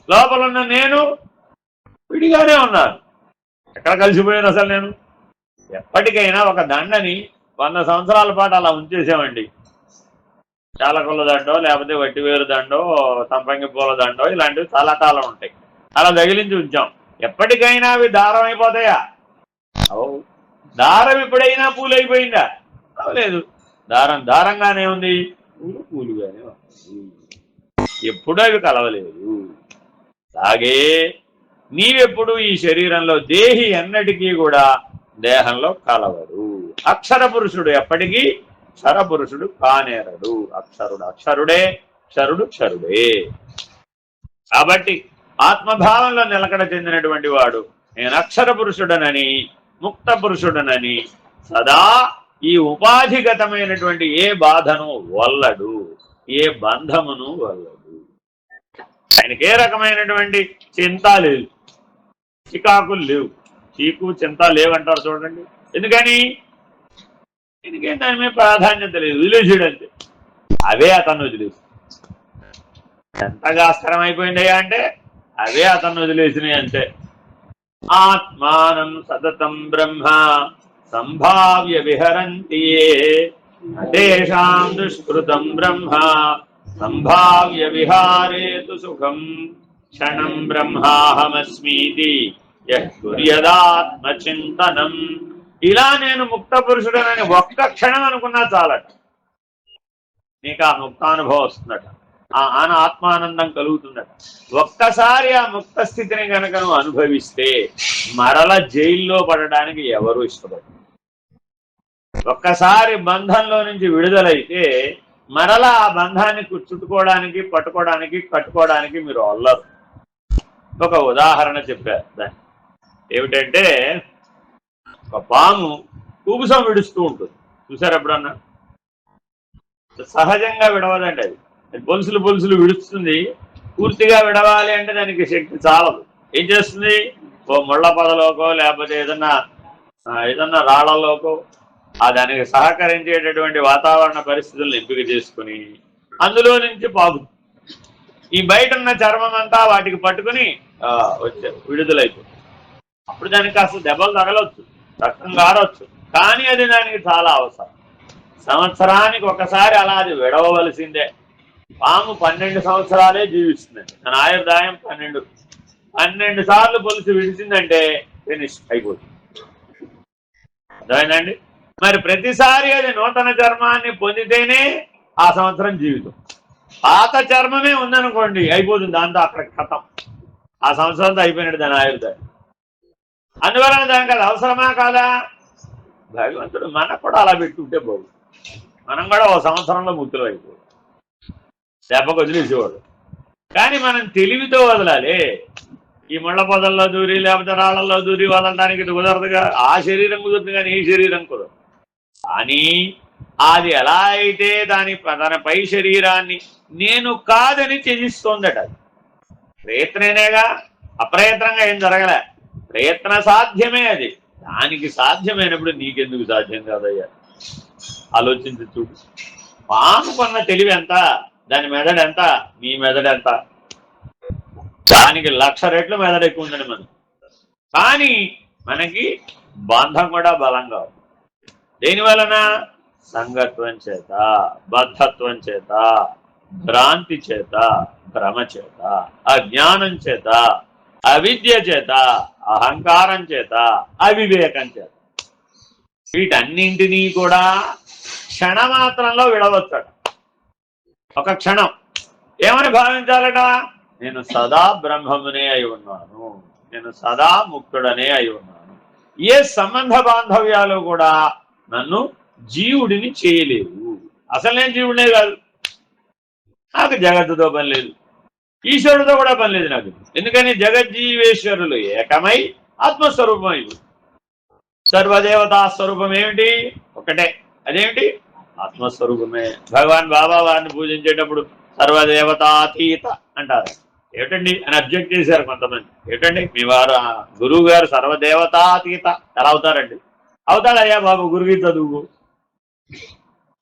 లోపల ఉన్న నేను విడిగానే ఉన్నాను. ఎక్కడ కలిసిపోయాను అసలు నేను? ఎప్పటికైనా ఒక దండని 100 సంవత్సరాల పాటు అలా ఉంచేసామండి. చాలకుల దండో, లేకపోతే వట్టివేరు దండో, సంపంగి పూల దండో, ఇలాంటివి చాలా కాలం ఉంటాయి. అలా తగిలించి ఉంచాం. ఎప్పటికైనా అవి దారం అయిపోతాయా? దారం ఎప్పుడైనా పూలు అయిపోయిందా? అవలేదు. దారం దారంగానే ఉంది, పూలు పూలుగానే ఉంది. ఎప్పుడూ అవి కలవలేదు. అలాగే నీవెప్పుడు ఈ శరీరంలో దేహి ఎన్నటికీ కూడా దేహంలో కలవడు. అక్షర పురుషుడు ఎప్పటికీ క్షర పురుషుడు కానేరడు. అక్షరుడు అక్షరుడే, క్షరుడు క్షరుడే. కాబట్టి ఆత్మభావంలో నిలకడ చెందినటువంటి వాడు నేను అక్షర పురుషుడనని, ముక్త పురుషుడనని సదా ఈ ఉపాధిగతమైనటువంటి ఏ బాధను వల్లడు, ఏ బంధమును వల్లడు. ఆయనకి ఏ రకమైనటువంటి చింత లేదు, చికాకులు లేవు. చీకు చింత లేవంటారు చూడండి. ఎందుకని? ఎందుకంటే దాని మీద ప్రాధాన్యత లేదు, వదిలేసాడు అంతే. అవే అతను వదిలేసి ఎంతగా అస్కరం అయిపోయిందయ్యా అంటే అవే అతను వదిలేసినాయి అంతే. ఆత్మానం సతతం బ్రహ్మ సంభావ్య విహరంతి తేషాం దుష్కృతం బ్రహ్మ సంభావ్య విహారేతు సుఖం క్షణం బ్రహ్మాహమస్మీతి యః కుర్యదాత్మచింతనం. ఇలా నేను ముక్త పురుషుడనని ఒక్క క్షణం అనుకున్నా చాలట, నీకు ఆ ముక్తానుభవం వస్తుందట, ఆ ఆత్మానందం కలుగుతుందట. ఒక్కసారి ఆ ముక్త స్థితిని కనుక నువ్వు అనుభవిస్తే మరల జైల్లో పడడానికి ఎవరు ఇష్టపడరు. ఒక్కసారి బంధంలో నుంచి విడుదలైతే మరలా ఆ బంధాన్ని చుట్టుకోవడానికి, పట్టుకోవడానికి, కట్టుకోవడానికి మీరు అల్లరు. ఒక ఉదాహరణ చెప్పారు దాన్ని. ఏమిటంటే ఒక పాము కుబుసం విడుస్తూ ఉంటుంది, చూసారు ఎప్పుడన్నా? సహజంగా విడవదండి అది, పొలుసులు పొలుసులు విడుస్తుంది. పూర్తిగా విడవాలి అంటే దానికి శక్తి చాలదు. ఏం చేస్తుంది? ఓ ముళ్ళ పొదలోకో లేకపోతే ఏదన్నా రాళ్లలోకో ఆ దానికి సహకరించేటటువంటి వాతావరణ పరిస్థితులను ఎంపిక చేసుకుని అందులో నుంచి పాకుతుంది. ఈ బయట ఉన్న చర్మం అంతా వాటికి పట్టుకుని వచ్చే విడుదలైపోతుంది. అప్పుడు దానికి కాస్త దెబ్బలు తగలవచ్చు, రక్తం గారవచ్చు, కానీ అది దానికి చాలా అవసరం. సంవత్సరానికి ఒకసారి అలా అది విడవవలసిందే. పాము 12 సంవత్సరాలే జీవిస్తుంది. తన ఆయుర్దాయం 12 సార్లు పొలిసి విడిచిందంటే ఫినిష్ అయిపోతుంది. అర్థమైందండి? మరి ప్రతిసారి అది నూతన చర్మాన్ని పొందితేనే ఆ సంవత్సరం జీవితం. పాత చర్మమే ఉందనుకోండి అయిపోతుంది, దాంతో అక్కడ కథం, ఆ సంవత్సరంతో అయిపోయినట్టు దాని ఆయుర్దాయం. అందువలన దానికి అది అవసరమా కాదా? భగవంతుడు మనకు కూడా అలా పెట్టుకుంటే బాగు, మనం కూడా ఓ సంవత్సరంలో ముక్తులు అయిపోదు, దెబ్బకు వదిలేసేవాడు. కానీ మనం తెలివితో వదలాలి. ఈ ముళ్ళ పొదల్లో దూరి లేకపోతే రాళ్లలో దూరి వదలడానికి ఇది కుదరదుగా. ఆ శరీరం కుదురుతుంది కానీ ఈ శరీరం కుదరదు. కానీ అది ఎలా అయితే తన పై శరీరాన్ని నేను కాదని త్యజిస్తోందట. అది ప్రయత్నమేగా, అప్రయత్నంగా ఏం జరగలే, ప్రయత్న సాధ్యమే. అది దానికి సాధ్యమైనప్పుడు నీకెందుకు సాధ్యం కాదయ్యా? ఆలోచించి చూడు. పాముకున్న తెలివి ఎంత, దాని మెదడు ఎంత, నీ మెదడు ఎంత? దానికి 1,00,000 రెట్లు మెదడు ఎక్కువ ఉందని మనం. కానీ మనకి బంధం కూడా బలంగా ఉంది. దేనివలన? సంగత్వం చేత, బద్ధత్వం చేత, భ్రాంతి చేత, భ్రమ చేత, అజ్ఞానం చేత, అవిద్య చేత, అహంకారం చేత, అవివేకం చేత. వీటన్నింటినీ కూడా క్షణమాత్రంలో విడవచ్చట. ఒక క్షణం ఏమని భావించాలట? నేను సదా బ్రహ్మమునే అయి ఉన్నాను, నేను సదా ముక్తుడనే అయి ఉన్నాను. ఏ సంబంధ బాంధవ్యాలు కూడా నన్ను జీవుడిని చేయలేవు. అసలు నేను జీవుడినే కాదు, నాకు జగత్తుతో పని లేదు, ఈశ్వరుడితో కూడా పని లేదు నాకు. ఎందుకని జగజ్జీవేశ్వరులు ఏకమై ఆత్మస్వరూపం. ఇవి సర్వదేవతా స్వరూపం ఏమిటి? ఒకటే. అదేమిటి? ఆత్మస్వరూపమే. భగవాన్ బాబా వారిని పూజించేటప్పుడు సర్వదేవతాతీత అంటారు. ఏమిటండి అని అబ్జెక్ట్ చేశారు కొంతమంది. ఏమిటండి మీ వారు గురువు గారు సర్వదేవతాతీత ఎలా అవుతారండి? అవుతాడయ్యా బాబు, గురుగీత చదువు.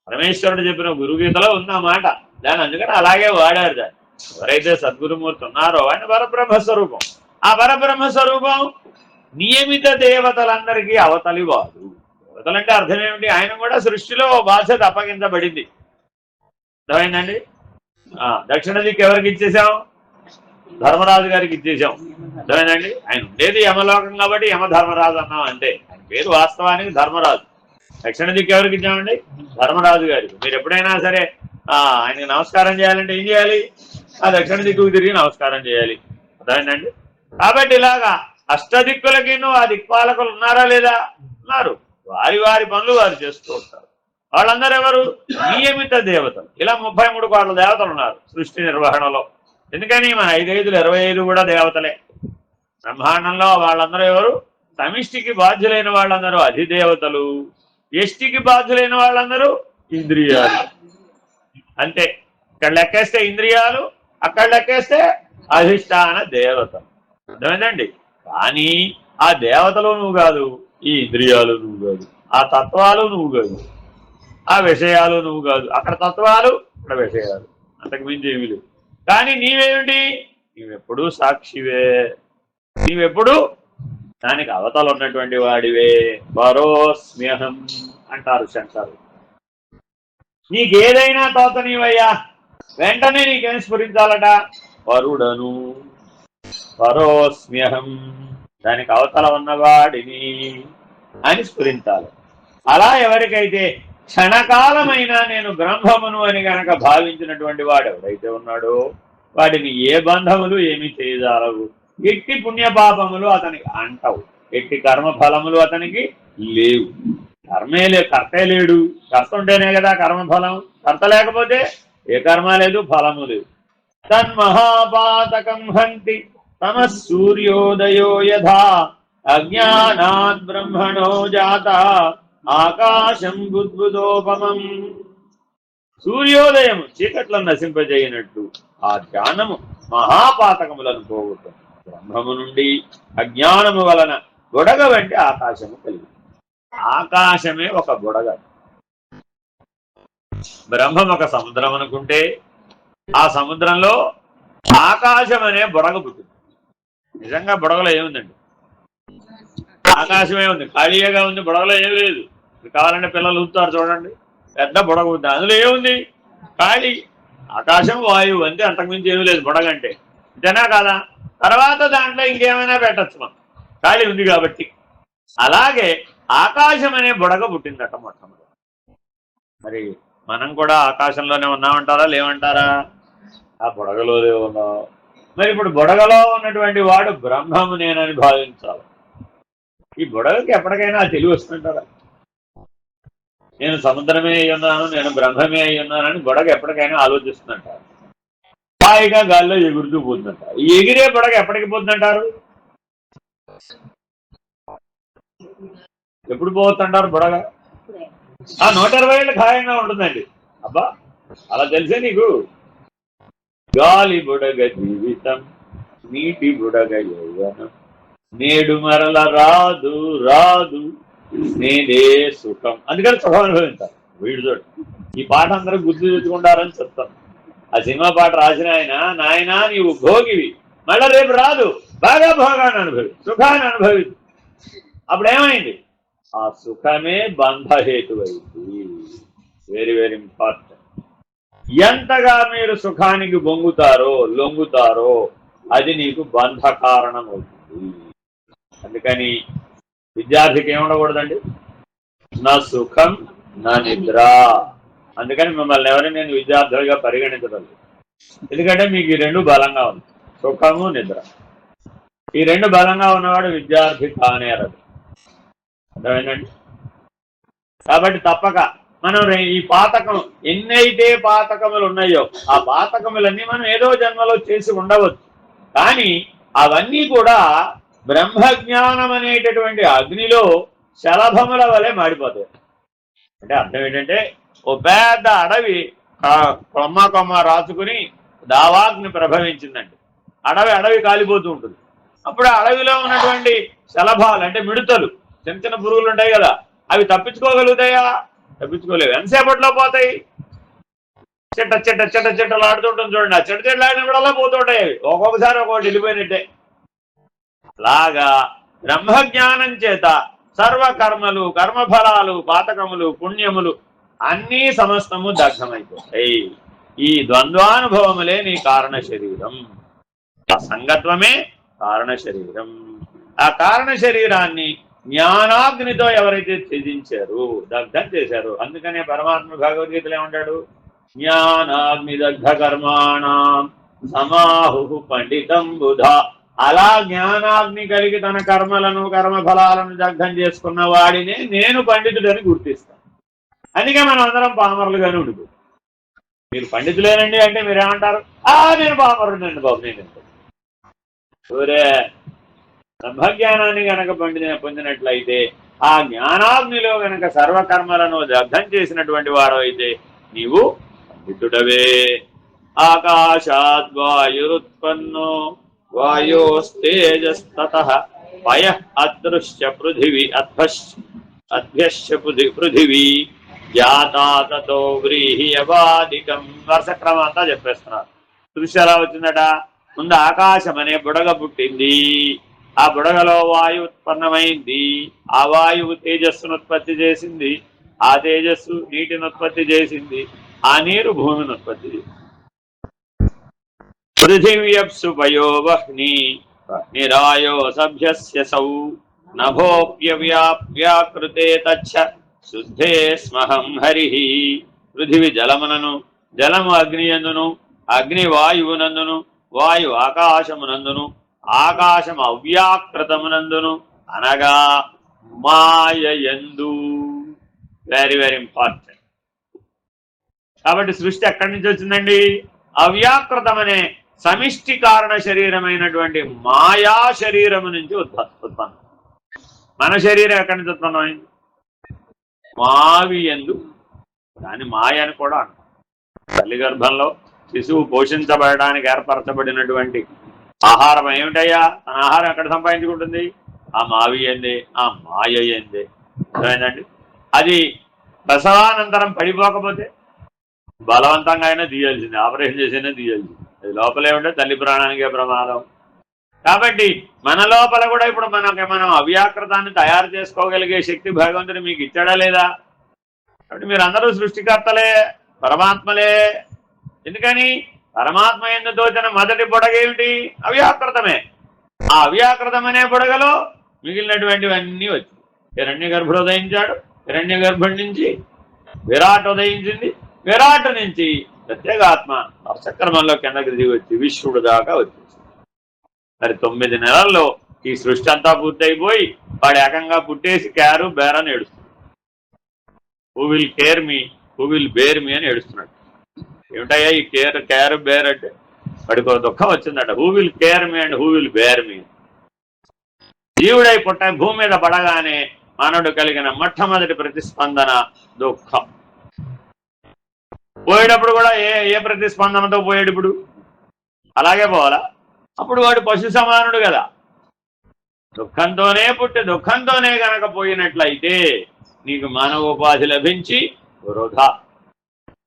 పరమేశ్వరుడు చెప్పిన గురుగీతలో ఉన్నమాట దాన్ని, అందుకని అలాగే వాడారు దాన్ని. ఎవరైతే సద్గురుమూర్తి ఉన్నారో ఆయన పరబ్రహ్మస్వరూపం. ఆ పరబ్రహ్మస్వరూపం నియమిత దేవతలందరికీ అవతలి వాడు. దేవతలంటే అర్థం ఏమిటి? ఆయన కూడా సృష్టిలో బాధ్యత అప్పగించబడింది. అర్థమైందండి? దక్షిణ దిక్కు ఎవరికి ఇచ్చేసాం? ధర్మరాజు గారికి ఇచ్చేసాం. అర్థమైందండి? ఆయన ఉండేది యమలోకం కాబట్టి యమధర్మరాజు అన్నాం అంతే. ఆయన పేరు వాస్తవానికి ధర్మరాజు. దక్షిణ దిక్కు ఎవరికి ఇచ్చామండి? ధర్మరాజు గారికి. మీరు ఎప్పుడైనా సరే ఆయనకి నమస్కారం చేయాలంటే ఏం చేయాలి? ఆ దక్షిణ దిక్కుకు తిరిగి నమస్కారం చేయాలి. అర్థమైందండి? కాబట్టి ఇలాగా అష్టదిక్కులకి ఆ దిక్పాలకులు ఉన్నారా లేదా? ఉన్నారు. వారి వారి పనులు వారు చేస్తూ ఉంటారు. వాళ్ళందరూ ఎవరు? నియమిత దేవతలు. ఇలా 33 కోట్ల దేవతలు ఉన్నారు సృష్టి నిర్వహణలో. ఎందుకని మన 5 25 కూడా దేవతలే. బ్రహ్మాండంలో వాళ్ళందరూ ఎవరు? సమిష్టికి బాధ్యులైన వాళ్ళందరూ అధిదేవతలు, ఎష్టికి బాధ్యులైన వాళ్ళందరూ ఇంద్రియాలు. అంతే. ఇక్కడ లెక్కేస్తే ఇంద్రియాలు, అక్కడ లెక్కేస్తే అధిష్టాన దేవతలు. అర్థమైందండి? కానీ ఆ దేవతలు నువ్వు కాదు, ఈ ఇంద్రియాలు నువ్వు కాదు, ఆ తత్వాలు నువ్వు కాదు. ఆ విషయాలు నువ్వు కాదు, అక్కడ తత్వాలు ఇక్కడ విషయాలు, అంతకు మించి ఏమీ లేవు. కానీ నీవేమిటి, నీవెప్పుడూ సాక్షివే, నీవెప్పుడు దానికి అవతల ఉన్నటువంటి వాడివే. పరోస్మ్యహం అంటారు శంకరు. నీకేదైనా తోత నీవయ్యా, వెంటనే నీకేం స్ఫురించాలట, పరుడను, పరోస్మ్యహం, దానికి అవతల ఉన్నవాడిని అని స్ఫురించాలి. అలా ఎవరికైతే క్షణకాలమైనా నేను బ్రహ్మమును అని గనక భావించినటువంటి వాడు ఎవరైతే ఉన్నాడో వాడిని ఏ బంధములు ఏమి చేయజాలవు. ఎట్టి పుణ్యపాపములు అతనికి అంటవు, ఎట్టి కర్మఫలములు అతనికి లేవు. కర్మే లేదు, కర్తే లేడు. కర్త ఉంటేనే కదా కర్మఫలం, కర్త లేకపోతే ఏ కర్మ లేదు, ఫలము లేదు. తన్మహాపాతకం హంతి తమ సూర్యోదయో యథా అజ్ఞానాద్ బ్రహ్మణో జాత ఆకాశం బుద్బుదోపమం. సూర్యోదయము చీకట్లను నశింపజేయనట్టు ఆ ధ్యానము మహాపాతకములను పోగొట్టు. బ్రహ్మము నుండి అజ్ఞానము వలన బుడగ వంటి ఆకాశము కలిగి, ఆకాశమే ఒక బుడగ. బ్రహ్మం ఒక సముద్రం అనుకుంటే ఆ సముద్రంలో ఆకాశం అనే బుడగ పుట్టింది. నిజంగా బుడగలో ఏముందండి, ఆకాశమే ఉంది, ఖాళీగా ఉంది, బుడగలో ఏమి లేదు. కావాలంటే పిల్లలు ఊపుతారు చూడండి, పెద్ద బుడగ ఉంది, అందులో ఏముంది, ఖాళీ. ఆకాశం వాయువు అంతే, అంతకుమించి ఏమీ లేదు బుడగంటే, అంతేనా కాదా? తర్వాత దాంట్లో ఇంకేమైనా పెట్టచ్చు మనం, ఖాళీ ఉంది కాబట్టి. అలాగే ఆకాశం అనే బుడగ పుట్టిందట మొట్టమొదటి. మరి మనం కూడా ఆకాశంలోనే ఉన్నామంటారా లేవంటారా? ఆ బుడగలోనే ఉన్నాం. మరి ఇప్పుడు బుడగలో ఉన్నటువంటి వాడు బ్రహ్మము నేనని భావించాలి. ఈ బుడగకి ఎప్పటికైనా తెలివి వస్తుంటారా? నేను సముద్రమే అయి ఉన్నాను, నేను బ్రహ్మమే అయి ఉన్నానని బుడగ ఎప్పటికైనా ఆలోచిస్తుందంటారు. హాయిగా గాల్లో ఎగురుతూ పోతుందంటారు. ఈ ఎగిరే బుడగ ఎప్పటికి పోతుందంటారు? ఎప్పుడు పోతుంటారు బుడగ? ఆ 120 ఏళ్ళు ఖాయంగా ఉంటుందండి. అబ్బా అలా తెలిసే నీకు. గాలి బుడగ జీవితం, నీటి బుడగ యౌవనం, నేడు మరల రాదు రాదు నేనే సుఖం. అందుకని సుఖం అనుభవించాలి. వీడు చూడు, ఈ పాట అందరూ గుర్తు తెచ్చుకుంటారని చెప్తాను. ఆ సినిమా పాట రాసిన ఆయన, నాయనా నీవు భోగివి, మళ్ళా రేపు రాదు, బాగా భోగాన్ని అనుభవి, సుఖాన్ని అనుభవి. అప్పుడేమైంది? ఆ సుఖమే బంధహేతువైంది. Very very important. ఎంతగా మీరు సుఖానికి బొంగుతారో లొంగుతారో అది నీకు బంధ కారణం అవుతుంది. అందుకని విద్యార్థికి ఏముండకూడదండి, నా సుఖం నా నిద్ర. అందుకని మిమ్మల్ని ఎవరైనా నేను విద్యార్థులుగా పరిగణించడం లేదు. ఎందుకంటే మీకు ఈ రెండు బలంగా ఉంది, సుఖము నిద్ర. ఈ రెండు బలంగా ఉన్నవాడు విద్యార్థి కానేరదు. అర్థమైందండి? కాబట్టి తప్పక మనం ఈ పాతకం ఎన్నైతే పాతకములు ఉన్నాయో ఆ పాతకములన్నీ మనం ఏదో జన్మలో చేసి ఉండవచ్చు. కానీ అవన్నీ కూడా బ్రహ్మజ్ఞానం అనేటటువంటి అగ్నిలో శలభముల వలె మాడిపోతాయి. అంటే అర్థం ఏంటంటే, ఓ పెద్ద అడవి కొమ్మ కొమ్మ రాచుకుని దావాగ్ని ప్రభవించిందండి. అడవి కాలిపోతూ ఉంటుంది. అప్పుడు అడవిలో ఉన్నటువంటి శలభాలు అంటే మిడతలు, చిన్న చిన్న పురుగులు ఉంటాయి కదా, అవి తప్పించుకోగలుగుతాయా? తప్పించుకోలేవు. ఎంతసేపట్లో పోతాయి? చెట్ట చెట్ట చెట్ట చెట్టలు ఆడుతుంటుంది చూడండి. ఆ చెట్ట చెట్లు ఆడినప్పుడల్లా పోతుంటాయి అవి, ఒక్కొక్కసారి ఒక్కొక్కటి వెళ్ళిపోయినట్టే. అలాగా బ్రహ్మజ్ఞానం చేత సర్వకర్మలు, కర్మఫలాలు, పాతకములు, పుణ్యములు అన్నీ సమస్తము దగ్ధమైపోతాయి. ఈ ద్వంద్వానుభవములే నీ కారణ శరీరం. ఆ సంగత్వమే కారణ శరీరం. ఆ కారణ శరీరాన్ని జ్ఞానాగ్నితో ఎవరైతే త్యజించారు, దగ్ధం చేశారు. అందుకనే పరమాత్మ భగవద్గీతలో ఏమంటాడు? జ్ఞానాగ్ని దగ్ధ కర్మాణం సమాహు పండితం బుధ. అలా జ్ఞానాగ్ని కలిగి తన కర్మలను కర్మఫలాలను దగ్ధం చేసుకున్న వాడినే నేను పండితుడని గుర్తిస్తాను. అందుకే మనం అందరం పామరులుగానే ఉండిపోయి. మీరు పండితులేనండి అంటే మీరేమంటారు? నేను పామరుడండి బాబు, నేను ఊరే. బ్రహ్మజ్ఞానాన్ని గనక పొందినట్లయితే ఆ జ్ఞానాగ్నిలో గనక సర్వకర్మలను దగ్ధం చేసినటువంటి వాడు అయితే నీవు పండితుడవే. ఆకాశాద్ వాయురుత్పన్నో వాయోస్తేజస్తతః పయః అదృశ్య పృథివీ అద్భ్యశ్చ పృథివీ జాతాతతో వ్రీహ్యవాదికం. వరుస క్రమం అంతా చెప్పేస్తున్నారు. సృష్టి ఎలా వచ్చిందట? ముందు ఆకాశం అనే బుడగ పుట్టింది. ఆ బుడగలో వాయువు ఉత్పన్నమైంది. ఆ వాయువు తేజస్సును ఉత్పత్తి చేసింది. ఆ తేజస్సు నీటిని ఉత్పత్తి చేసింది. ఆ నీరు భూమిని ఉత్పత్తి చేసింది. పృథివ్యప్సు పయో వహ్ని వహ్నిరాయో సభ్యస్య సౌ నభోప్యవ్యాప్యాకృతే తచ్చ శుద్ధే స్మహం హరి. పృథివి జలమునను, జలము అగ్నియందును, అగ్ని వాయువునందును, వాయు ఆకాశమునందును, ఆకాశం అవ్యాకృతమునందును అనగా మాయయందు. Very very important. కాబట్టి సృష్టి ఎక్కడి నుంచి వచ్చిందండి? అవ్యాకృతమనే సమిష్టి కారణ శరీరమైనటువంటి మాయా శరీరము నుంచి ఉత్పన్నం. మన శరీరం ఎక్కడి నుంచి ఉత్పన్నమైంది? మావి ఎందు. దాని మాయ అని కూడా అంటాం. తల్లి గర్భంలో శిశువు పోషించబడడానికి ఏర్పరచబడినటువంటి ఆహారం ఏమిటయ్యా? తన ఆహారం ఎక్కడ సంపాదించుకుంటుంది? ఆ మావి ఎందే, ఆ మాయ ఎందే. అర్థమైందండి? అది ప్రసవానంతరం పడిపోకపోతే బలవంతంగా అయినా తీయాల్సింది, ఆపరేషన్ చేసినా తీయాల్సింది. అది లోపలే ఉంటే తల్లి ప్రాణానికే ప్రమాదం. కాబట్టి మన లోపల కూడా ఇప్పుడు మనం అవ్యాకృతాన్ని తయారు చేసుకోగలిగే శక్తి భగవంతుడు మీకు ఇచ్చాడా లేదా? కాబట్టి మీరు అందరూ సృష్టికర్తలే, పరమాత్మలే. ఎందుకని? పరమాత్మ యందు తోచిన మొదటి బుడగేమిటి? అవ్యాకృతమే. ఆ అవ్యాకృతమనే బుడగలో మిగిలినటువంటివన్నీ వచ్చి హిరణ్య గర్భుడు ఉదయించాడు. హిరణ్య గర్భుడి నుంచి విరాట్ ఉదయించింది. విరాట్ నుంచి ప్రత్యేగాత్మ చక్రమంలో కిందకి దిగి వచ్చి విశ్వడు దాకా వచ్చేసింది. మరి 9 నెలల్లో ఈ సృష్టి అంతా పూర్తయిపోయి వాడు ఏకంగా పుట్టేసి క్యారు బేరని ఏడుస్తున్నాడు. Who will care me, who will bear me అని ఏడుస్తున్నాడు. ఏమిటయ్యా ఈ క్యారు బేర్ అంటే? వాడికి దుఃఖం వచ్చిందట. Who will care me and who will bear me. జీవుడై పుట్ట భూమి మీద పడగానే మానవుడు కలిగిన మొట్టమొదటి ప్రతిస్పందన దుఃఖం. పోయేటప్పుడు కూడా ఏ ప్రతిస్పందనతో పోయాడు? ఇప్పుడు అలాగే పోవాలా? అప్పుడు వాడు పశు సమానుడు కదా. దుఃఖంతోనే పుట్టి దుఃఖంతోనే గనక పోయినట్లయితే నీకు మానవోపాధి లభించి వృధా.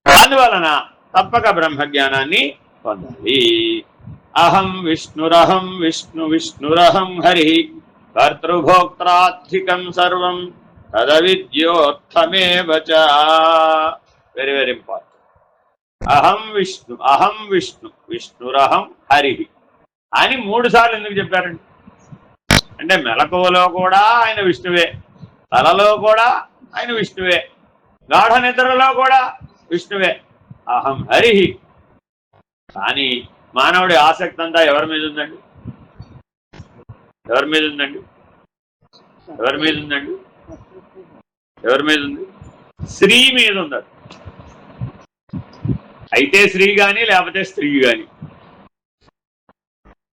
అందువలన తప్పక బ్రహ్మజ్ఞానాన్ని పొందాలి. అహం విష్ణురహం విష్ణు విష్ణురహం హరి కర్తృభోక్త్రాధికం సర్వం తదవిద్యోర్థమేవ చ. Very very important. అహం విష్ణు, అహం విష్ణు, విష్ణురహం హరి అని 3 సార్లు ఎందుకు చెప్పారండి? అంటే మెలకువలో కూడా ఆయన విష్ణువే, తలలో కూడా ఆయన విష్ణువే, గాఢ నిద్రలో కూడా విష్ణువే. అహం హరి. కానీ మానవుడి ఆసక్తి అంతా ఎవరి మీద ఉందండి? ఎవరి మీద ఉందండి? ఎవరి మీద ఉందండి? ఎవరి మీద ఉంది? స్త్రీ మీద ఉందండి. అయితే స్త్రీ కానీ లేకపోతే స్త్రీ కానీ.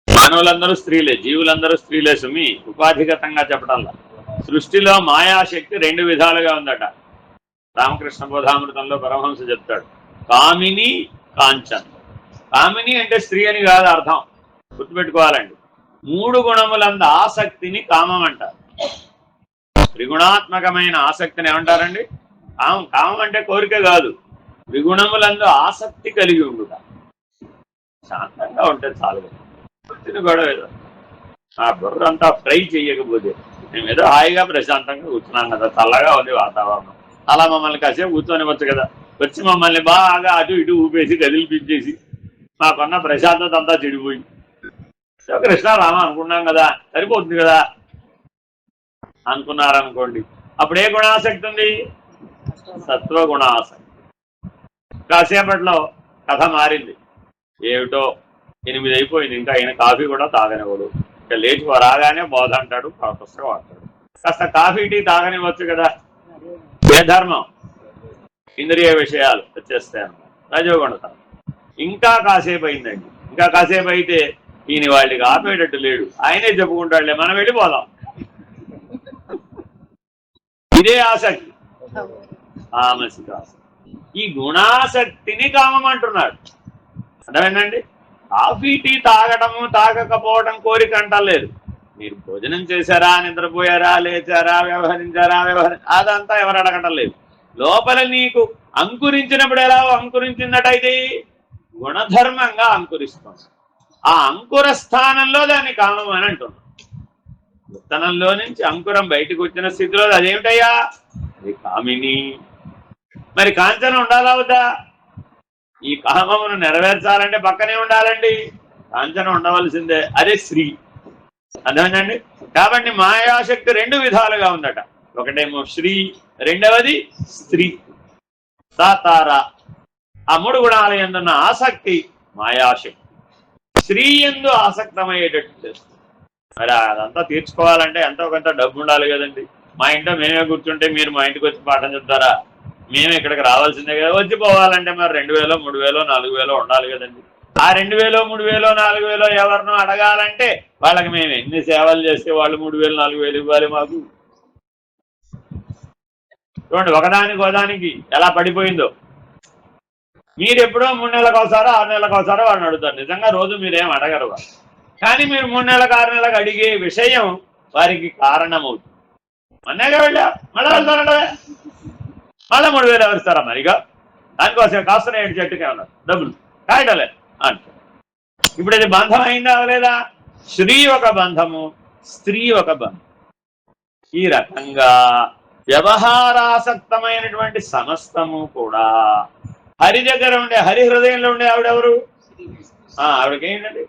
మానవులందరూ స్త్రీలే, జీవులందరూ స్త్రీలే. సుమి ఉపాధిగతంగా చెప్పడంలా సృష్టిలో మాయాశక్తి 2 విధాలుగా ఉందట. రామకృష్ణ బోధామృతంలో పరమహంస చెప్తాడు. కామిని, కాంచన్. కామిని అంటే స్త్రీ అని కాదు అర్థం, గుర్తుపెట్టుకోవాలండి. 3 గుణములందు ఆసక్తిని కామం అంటారు. త్రిగుణాత్మకమైన ఆసక్తిని ఏమంటారండి? కామం. కామం అంటే కోరిక కాదు, త్రిగుణములందు ఆసక్తి కలిగి ఉండుట. శాంతంగా ఉంటే చాలు. గొడవ ఏదో ఆ బుర్ర అంతా ఫ్రై చేయకపోతే మేము ఏదో హాయిగా ప్రశాంతంగా కూర్చున్నాం కదా, చల్లగా ఉంది వాతావరణం, అలా మమ్మల్ని కాసేపు కూర్చొనివచ్చు కదా. వచ్చి మమ్మల్ని బాగా అటు ఇటు ఊపేసి కదిలిపించేసి మాకున్న ప్రశాంతత అంతా చెడిపోయి కృష్ణారామ అనుకున్నాం కదా, సరిపోతుంది కదా అనుకున్నారనుకోండి. అప్పుడు ఏ గుణాసక్తి ఉంది? సత్వగుణాసక్తి. కాసేపట్లో కథ మారింది. ఏమిటో 8 అయిపోయింది, ఇంకా ఆయన కాఫీ కూడా తాగనివ్వడు. ఇక లేచి రాగానే బోధ అంటాడు, పుస్తకం అంటాడు. కాస్త కాఫీ టీ తాగనివ్వచ్చు కదా. ఏ ధర్మం? ఇంద్రియ విషయాలు వచ్చేస్తాయి అన్నమాట, రజోగుణతం. ఇంకా కాసేపు అయిందండి. ఇంకా కాసేపు అయితే ఈయన వాళ్ళకి ఆపేటట్టు లేడు, ఆయనే చెప్పుకుంటాడులే, మనం వెళ్ళిపోదాం. ఇదే ఆసక్తి, తామసిక ఆసక్తి. ఈ గుణాసక్తిని కామం అంటున్నాడు. అర్థమైందండి? కాఫీ టీ తాగటము తాగకపోవడం కోరిక అంటలేదు. మీరు భోజనం చేశారా, నిద్రపోయారా, లేచారా, వ్యవహరించారా, అదంతా ఎవరు అడగటం లేదు. లోపల నీకు అంకురించినప్పుడు ఎలా అంకురించిందట ఇది గుణధర్మంగా అంకురిస్తుంది. ఆ అంకుర స్థానంలో దాన్ని కామం అని అంటున్నాం. విత్తనంలో నుంచి అంకురం బయటకు వచ్చిన స్థితిలో అదేమిటయ్యా అది కామిని. మరి కాంచన ఉండాలా వద్దా? ఈ కామమును నెరవేర్చాలంటే పక్కనే ఉండాలండి, కాంచన ఉండవలసిందే, అదే స్త్రీ. అర్థమైందండి? కాబట్టి మాయాశక్తి రెండు విధాలుగా ఉందట. ఒకటేమో శ్రీ, రెండవది స్త్రీ. సాతార ఆ మూడు గుణాల యందున్న ఆసక్తి మాయాశక్తి స్త్రీ యందు ఆసక్తమయ్యేటట్టు చేస్తుంది. మరి అదంతా తీర్చుకోవాలంటే ఎంతో కొంత డబ్బు ఉండాలి కదండి. మా ఇంట్లో మేమే కూర్చుంటే మీరు మా ఇంటికి వచ్చి పాఠం చెప్తారా? మేము ఇక్కడికి రావాల్సిందే కదా. వచ్చిపోవాలంటే మరి 2000, 3000, 4000 ఉండాలి కదండి. ఆ 2000, 3000, 4000 ఎవరినో అడగాలంటే వాళ్ళకి మేము ఎన్ని సేవలు చేస్తే వాళ్ళు 3000, 4000 ఇవ్వాలి మాకు. చూడండి ఒకదానికి ఒకదానికి ఎలా పడిపోయిందో. మీరు ఎప్పుడో 3 నెలలకు ఒకసారో 6 నెలలకు ఒకసారో వాళ్ళని అడుగుతారు. నిజంగా రోజు మీరేం అడగరు వాళ్ళు. కానీ మీరు 3 నెలలకు 6 నెలలకు అడిగే విషయం వారికి కారణమవుతుంది. అన్నగా వెళ్ళా మళ్ళీ వెళ్తారంటే మళ్ళీ 3000 ఎవరిస్తారా మరిగా? దానికోసం కాస్తున్న 7 చెట్టుకే ఉన్నారు డబ్బులు కాయటలే అంటే. ఇప్పుడు ఇది బంధం అయిందా అవలేదా? స్త్రీ ఒక బంధము, స్త్రీ ఒక బంధం. ఈ రకంగా వ్యవహారాసక్తమైనటువంటి సమస్తము కూడా హరి దగ్గర ఉండే, హరి హృదయంలో ఉండే ఆవిడెవరు? ఆవిడకేంటండి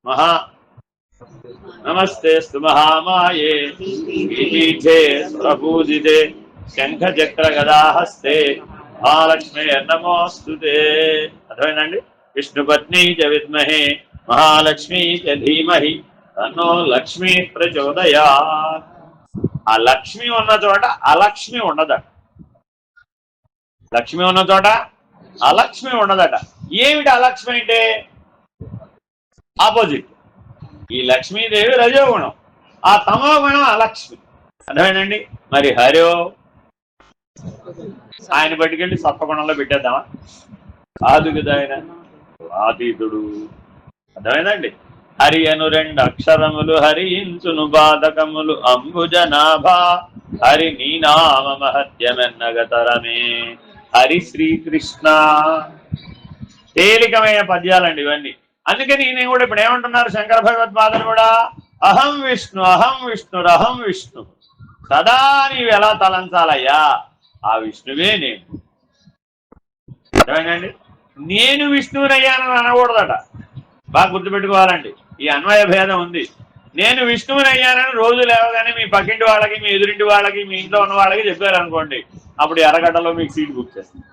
మహా నమస్తేస్తు మహామాయే పీఠే సురపూజితే శంఖ చక్ర గదాహస్తే మహాలక్ష్మే నమోస్తుతే. అర్థమైందండి? విష్ణుపత్ని చ విద్మహే మహాలక్ష్మీ చ ధీమహి తన్నో లక్ష్మీ ప్రచోదయాత్. ఆ లక్ష్మి ఉన్న చోట అలక్ష్మి ఉండదట. లక్ష్మి ఉన్న చోట అలక్ష్మి ఉండదట. ఏమిటి అలక్ష్మి అంటే? ఆపోజిట్. ఈ లక్ష్మీదేవి రజోగుణం, ఆ తమో గుణం అలక్ష్మి. అర్థమేనండి? మరి హరో ఆయన పట్టుకెళ్ళి సత్వగుణంలో పెట్టేద్దామా? కాదు కదా, ఆయన అతీతుడు. అర్థమైందండి? హరి అను 2 అక్షరములు హరించును బాధకములు అంబుజనాభా హరి నీ నామ మహత్యమెన్నగతరమే. హరి శ్రీకృష్ణ. తేలికమైన పద్యాలండి ఇవన్నీ. అందుకని నేను కూడా ఇప్పుడు ఏమంటున్నారు శంకర భగవత్పాదులు కూడా? అహం విష్ణు, అహం విష్ణురహం విష్ణు. సదా నీవు ఎలా తలంచాలయ్యా? ఆ విష్ణువే నేను. అర్థమైందండి? నేను విష్ణువునయ్యానని అనకూడదట. బాగా గుర్తుపెట్టుకోవాలండి. ఈ అన్వయ భేదం ఉంది. నేను విష్ణువునయ్యానని రోజు లేవగానే మీ పక్కింటి వాళ్ళకి, మీ ఎదురింటి వాళ్ళకి, మీ ఇంట్లో ఉన్న వాళ్ళకి చెప్పారు అనుకోండి, అప్పుడు ఎర్రగడ్డలో మీకు సీట్ బుక్ చేస్తుంది,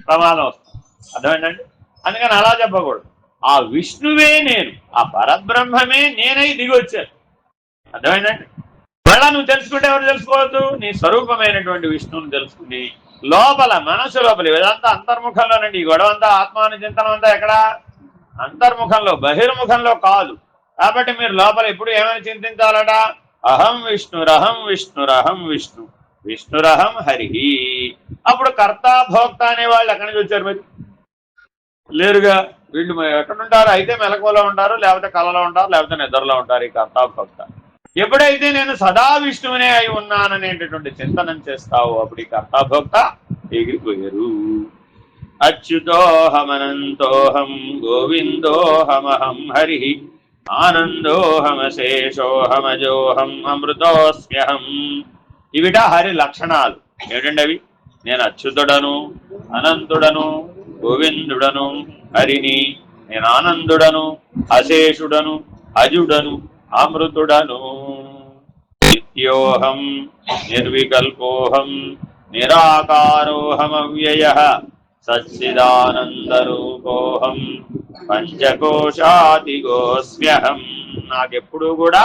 ప్రమాదం వస్తుంది. అర్థమైందండి? అందుకని అలా చెప్పకూడదు. ఆ విష్ణువే నేను, ఆ పరబ్రహ్మమే నేనై దిగి వచ్చాను. అర్థమైందండి? మళ్ళా నువ్వు తెలుసుకుంటే ఎవరు తెలుసుకోవద్దు? నీ స్వరూపమైనటువంటి విష్ణువుని తెలుసుకుని లోపల, మనసు లోపల, ఇదంతా అంతర్ముఖంలోనండి. ఈ గొడవ అంతా ఆత్మానుచింతనం అంతా ఎక్కడ? అంతర్ముఖంలో, బహిర్ముఖంలో కాదు. కాబట్టి మీరు లోపల ఎప్పుడు ఏమైనా చింతించాలట? అహం విష్ణురహం విష్ణురహం విష్ణు విష్ణురహం హరి. అప్పుడు కర్త భోక్త అనేవాళ్ళు ఎక్కడి నుంచి వచ్చారు? మరి లేరుగా. వీళ్ళు ఎక్కడుంటారు? అయితే మెలకువలో ఉంటారు, లేకపోతే కళలో ఉంటారు, లేకపోతే నిద్రలో ఉంటారు. ఈ కర్త భోక్త. ఎప్పుడైతే నేను సదా విష్ణువునే అయి ఉన్నాననేటటువంటి చింతనం చేస్తావు, అప్పుడు ఈ కర్త భోక్త ఎగిరిపోయారు. అచ్యుతోహమనంతోహం గోవిందోహమహం హరి ఆనందోహమశేషోహమజోహం అమృతోస్మ్యహం. ఇవిట హరి లక్షణాలు. ఏమిటండి అవి? నేను అచ్యుతుడను, అనంతుడను, గోవిందుడను, హరిని. నేను ఆనందుడను, అశేషుడను, అజుడను, అమృతుడను. నిత్యోహం నిర్వికల్పోహం నిరాకారోహమవ్యయః సచ్చిదానందరూపోహం పంచకోశాతిగోస్మ్యహం. నాకెప్పుడు కూడా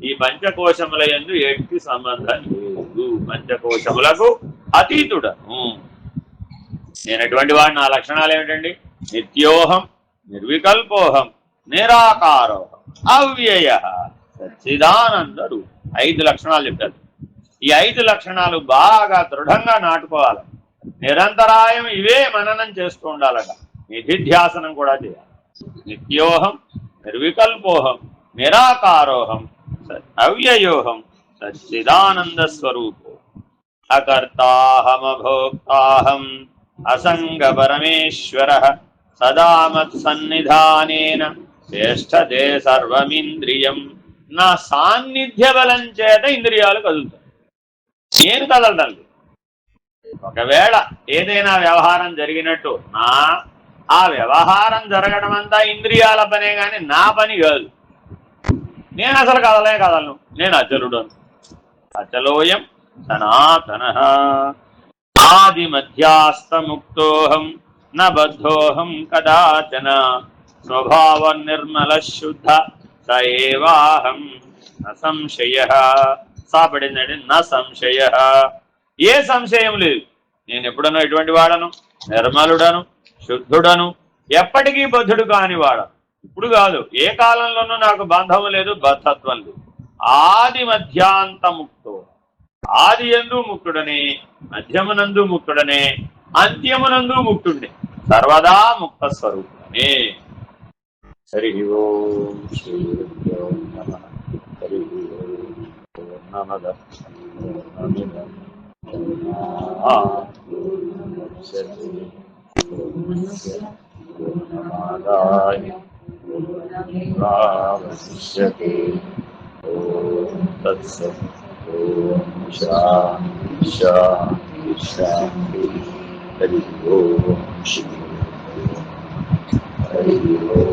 ఈ పంచకోశముల యందు ఎట్టి సంబంధం లేదు. పంచకోశములకు అతీతుడను నేను. ఎటువంటి వాడు? నా లక్షణాలు ఏమిటండి? నిత్యోహం నిర్వికల్పోహం నిరాకారోహం అవ్యయ సచ్చిదానంద రూపం. 5 లక్షణాలు చెప్పారు. ఈ 5 లక్షణాలు బాగా దృఢంగా నాటుకోవాలి. నిరంతరాయం ఇవే మననం చేస్తూ ఉండాలట. నిధిధ్యాసనం కూడా చేయాలి. నిత్యోహం నిర్వికల్పోహం నిరాకారోహం అవ్యయోహం సచ్చిదానంద స్వరూపో అకర్తాహమభోక్తాహం అసంగ పరమేశ్వర సదా మత్సన్నిధానేన చేష్టతే సర్వమింద్రియం. నా సాన్నిధ్య బలం చేత ఇంద్రియాలు కదులుతాయి, నేను కదలడం లేదు. ఒకవేళ ఏదైనా వ్యవహారం జరిగినట్టు ఆ వ్యవహారం జరగడం అంతా ఇంద్రియాల పనే కానీ నా పని కాదు. నేను అసలు కదలను, నేను అచలుడను. అచలోయం సనాతన ఆది మధ్యాస్తముక్తోహం న బద్ధోహం కదాచన స్వభావ నిర్మల శుద్ధ సయేవాహం న సంశయ. సాపడిందండి న సంశయ, ఏ సంశయం లేదు. నేను ఎప్పుడనో ఎటువంటి వాడను, నిర్మలుడను, శుద్ధుడను, ఎప్పటికీ బద్ధుడు కాని వాడను. ఇప్పుడు కాదు, ఏ కాలంలోనూ నాకు బంధము లేదు, బద్ధత్వం లేదు. ఆది మధ్యాంతముక్తో, ఆది యందు ముక్తుడనే, మధ్యమునందు ముక్తుడనే, అంత్యమునందు ముక్తుడే, సర్వదా ముక్త స్వరూపుడనే. హరి ఓం శ్రీ గురుభ్యో నమః. హరి ఓం పూర్ణమదః పూర్ణమిదం పూర్ణమాదాయ పూర్ణమేవావశిష్యతే. ఓం తత్సత్. ఓం శాంతి శాంతి శాంతి. హరి ఓం శ్రీ హరి ఓం.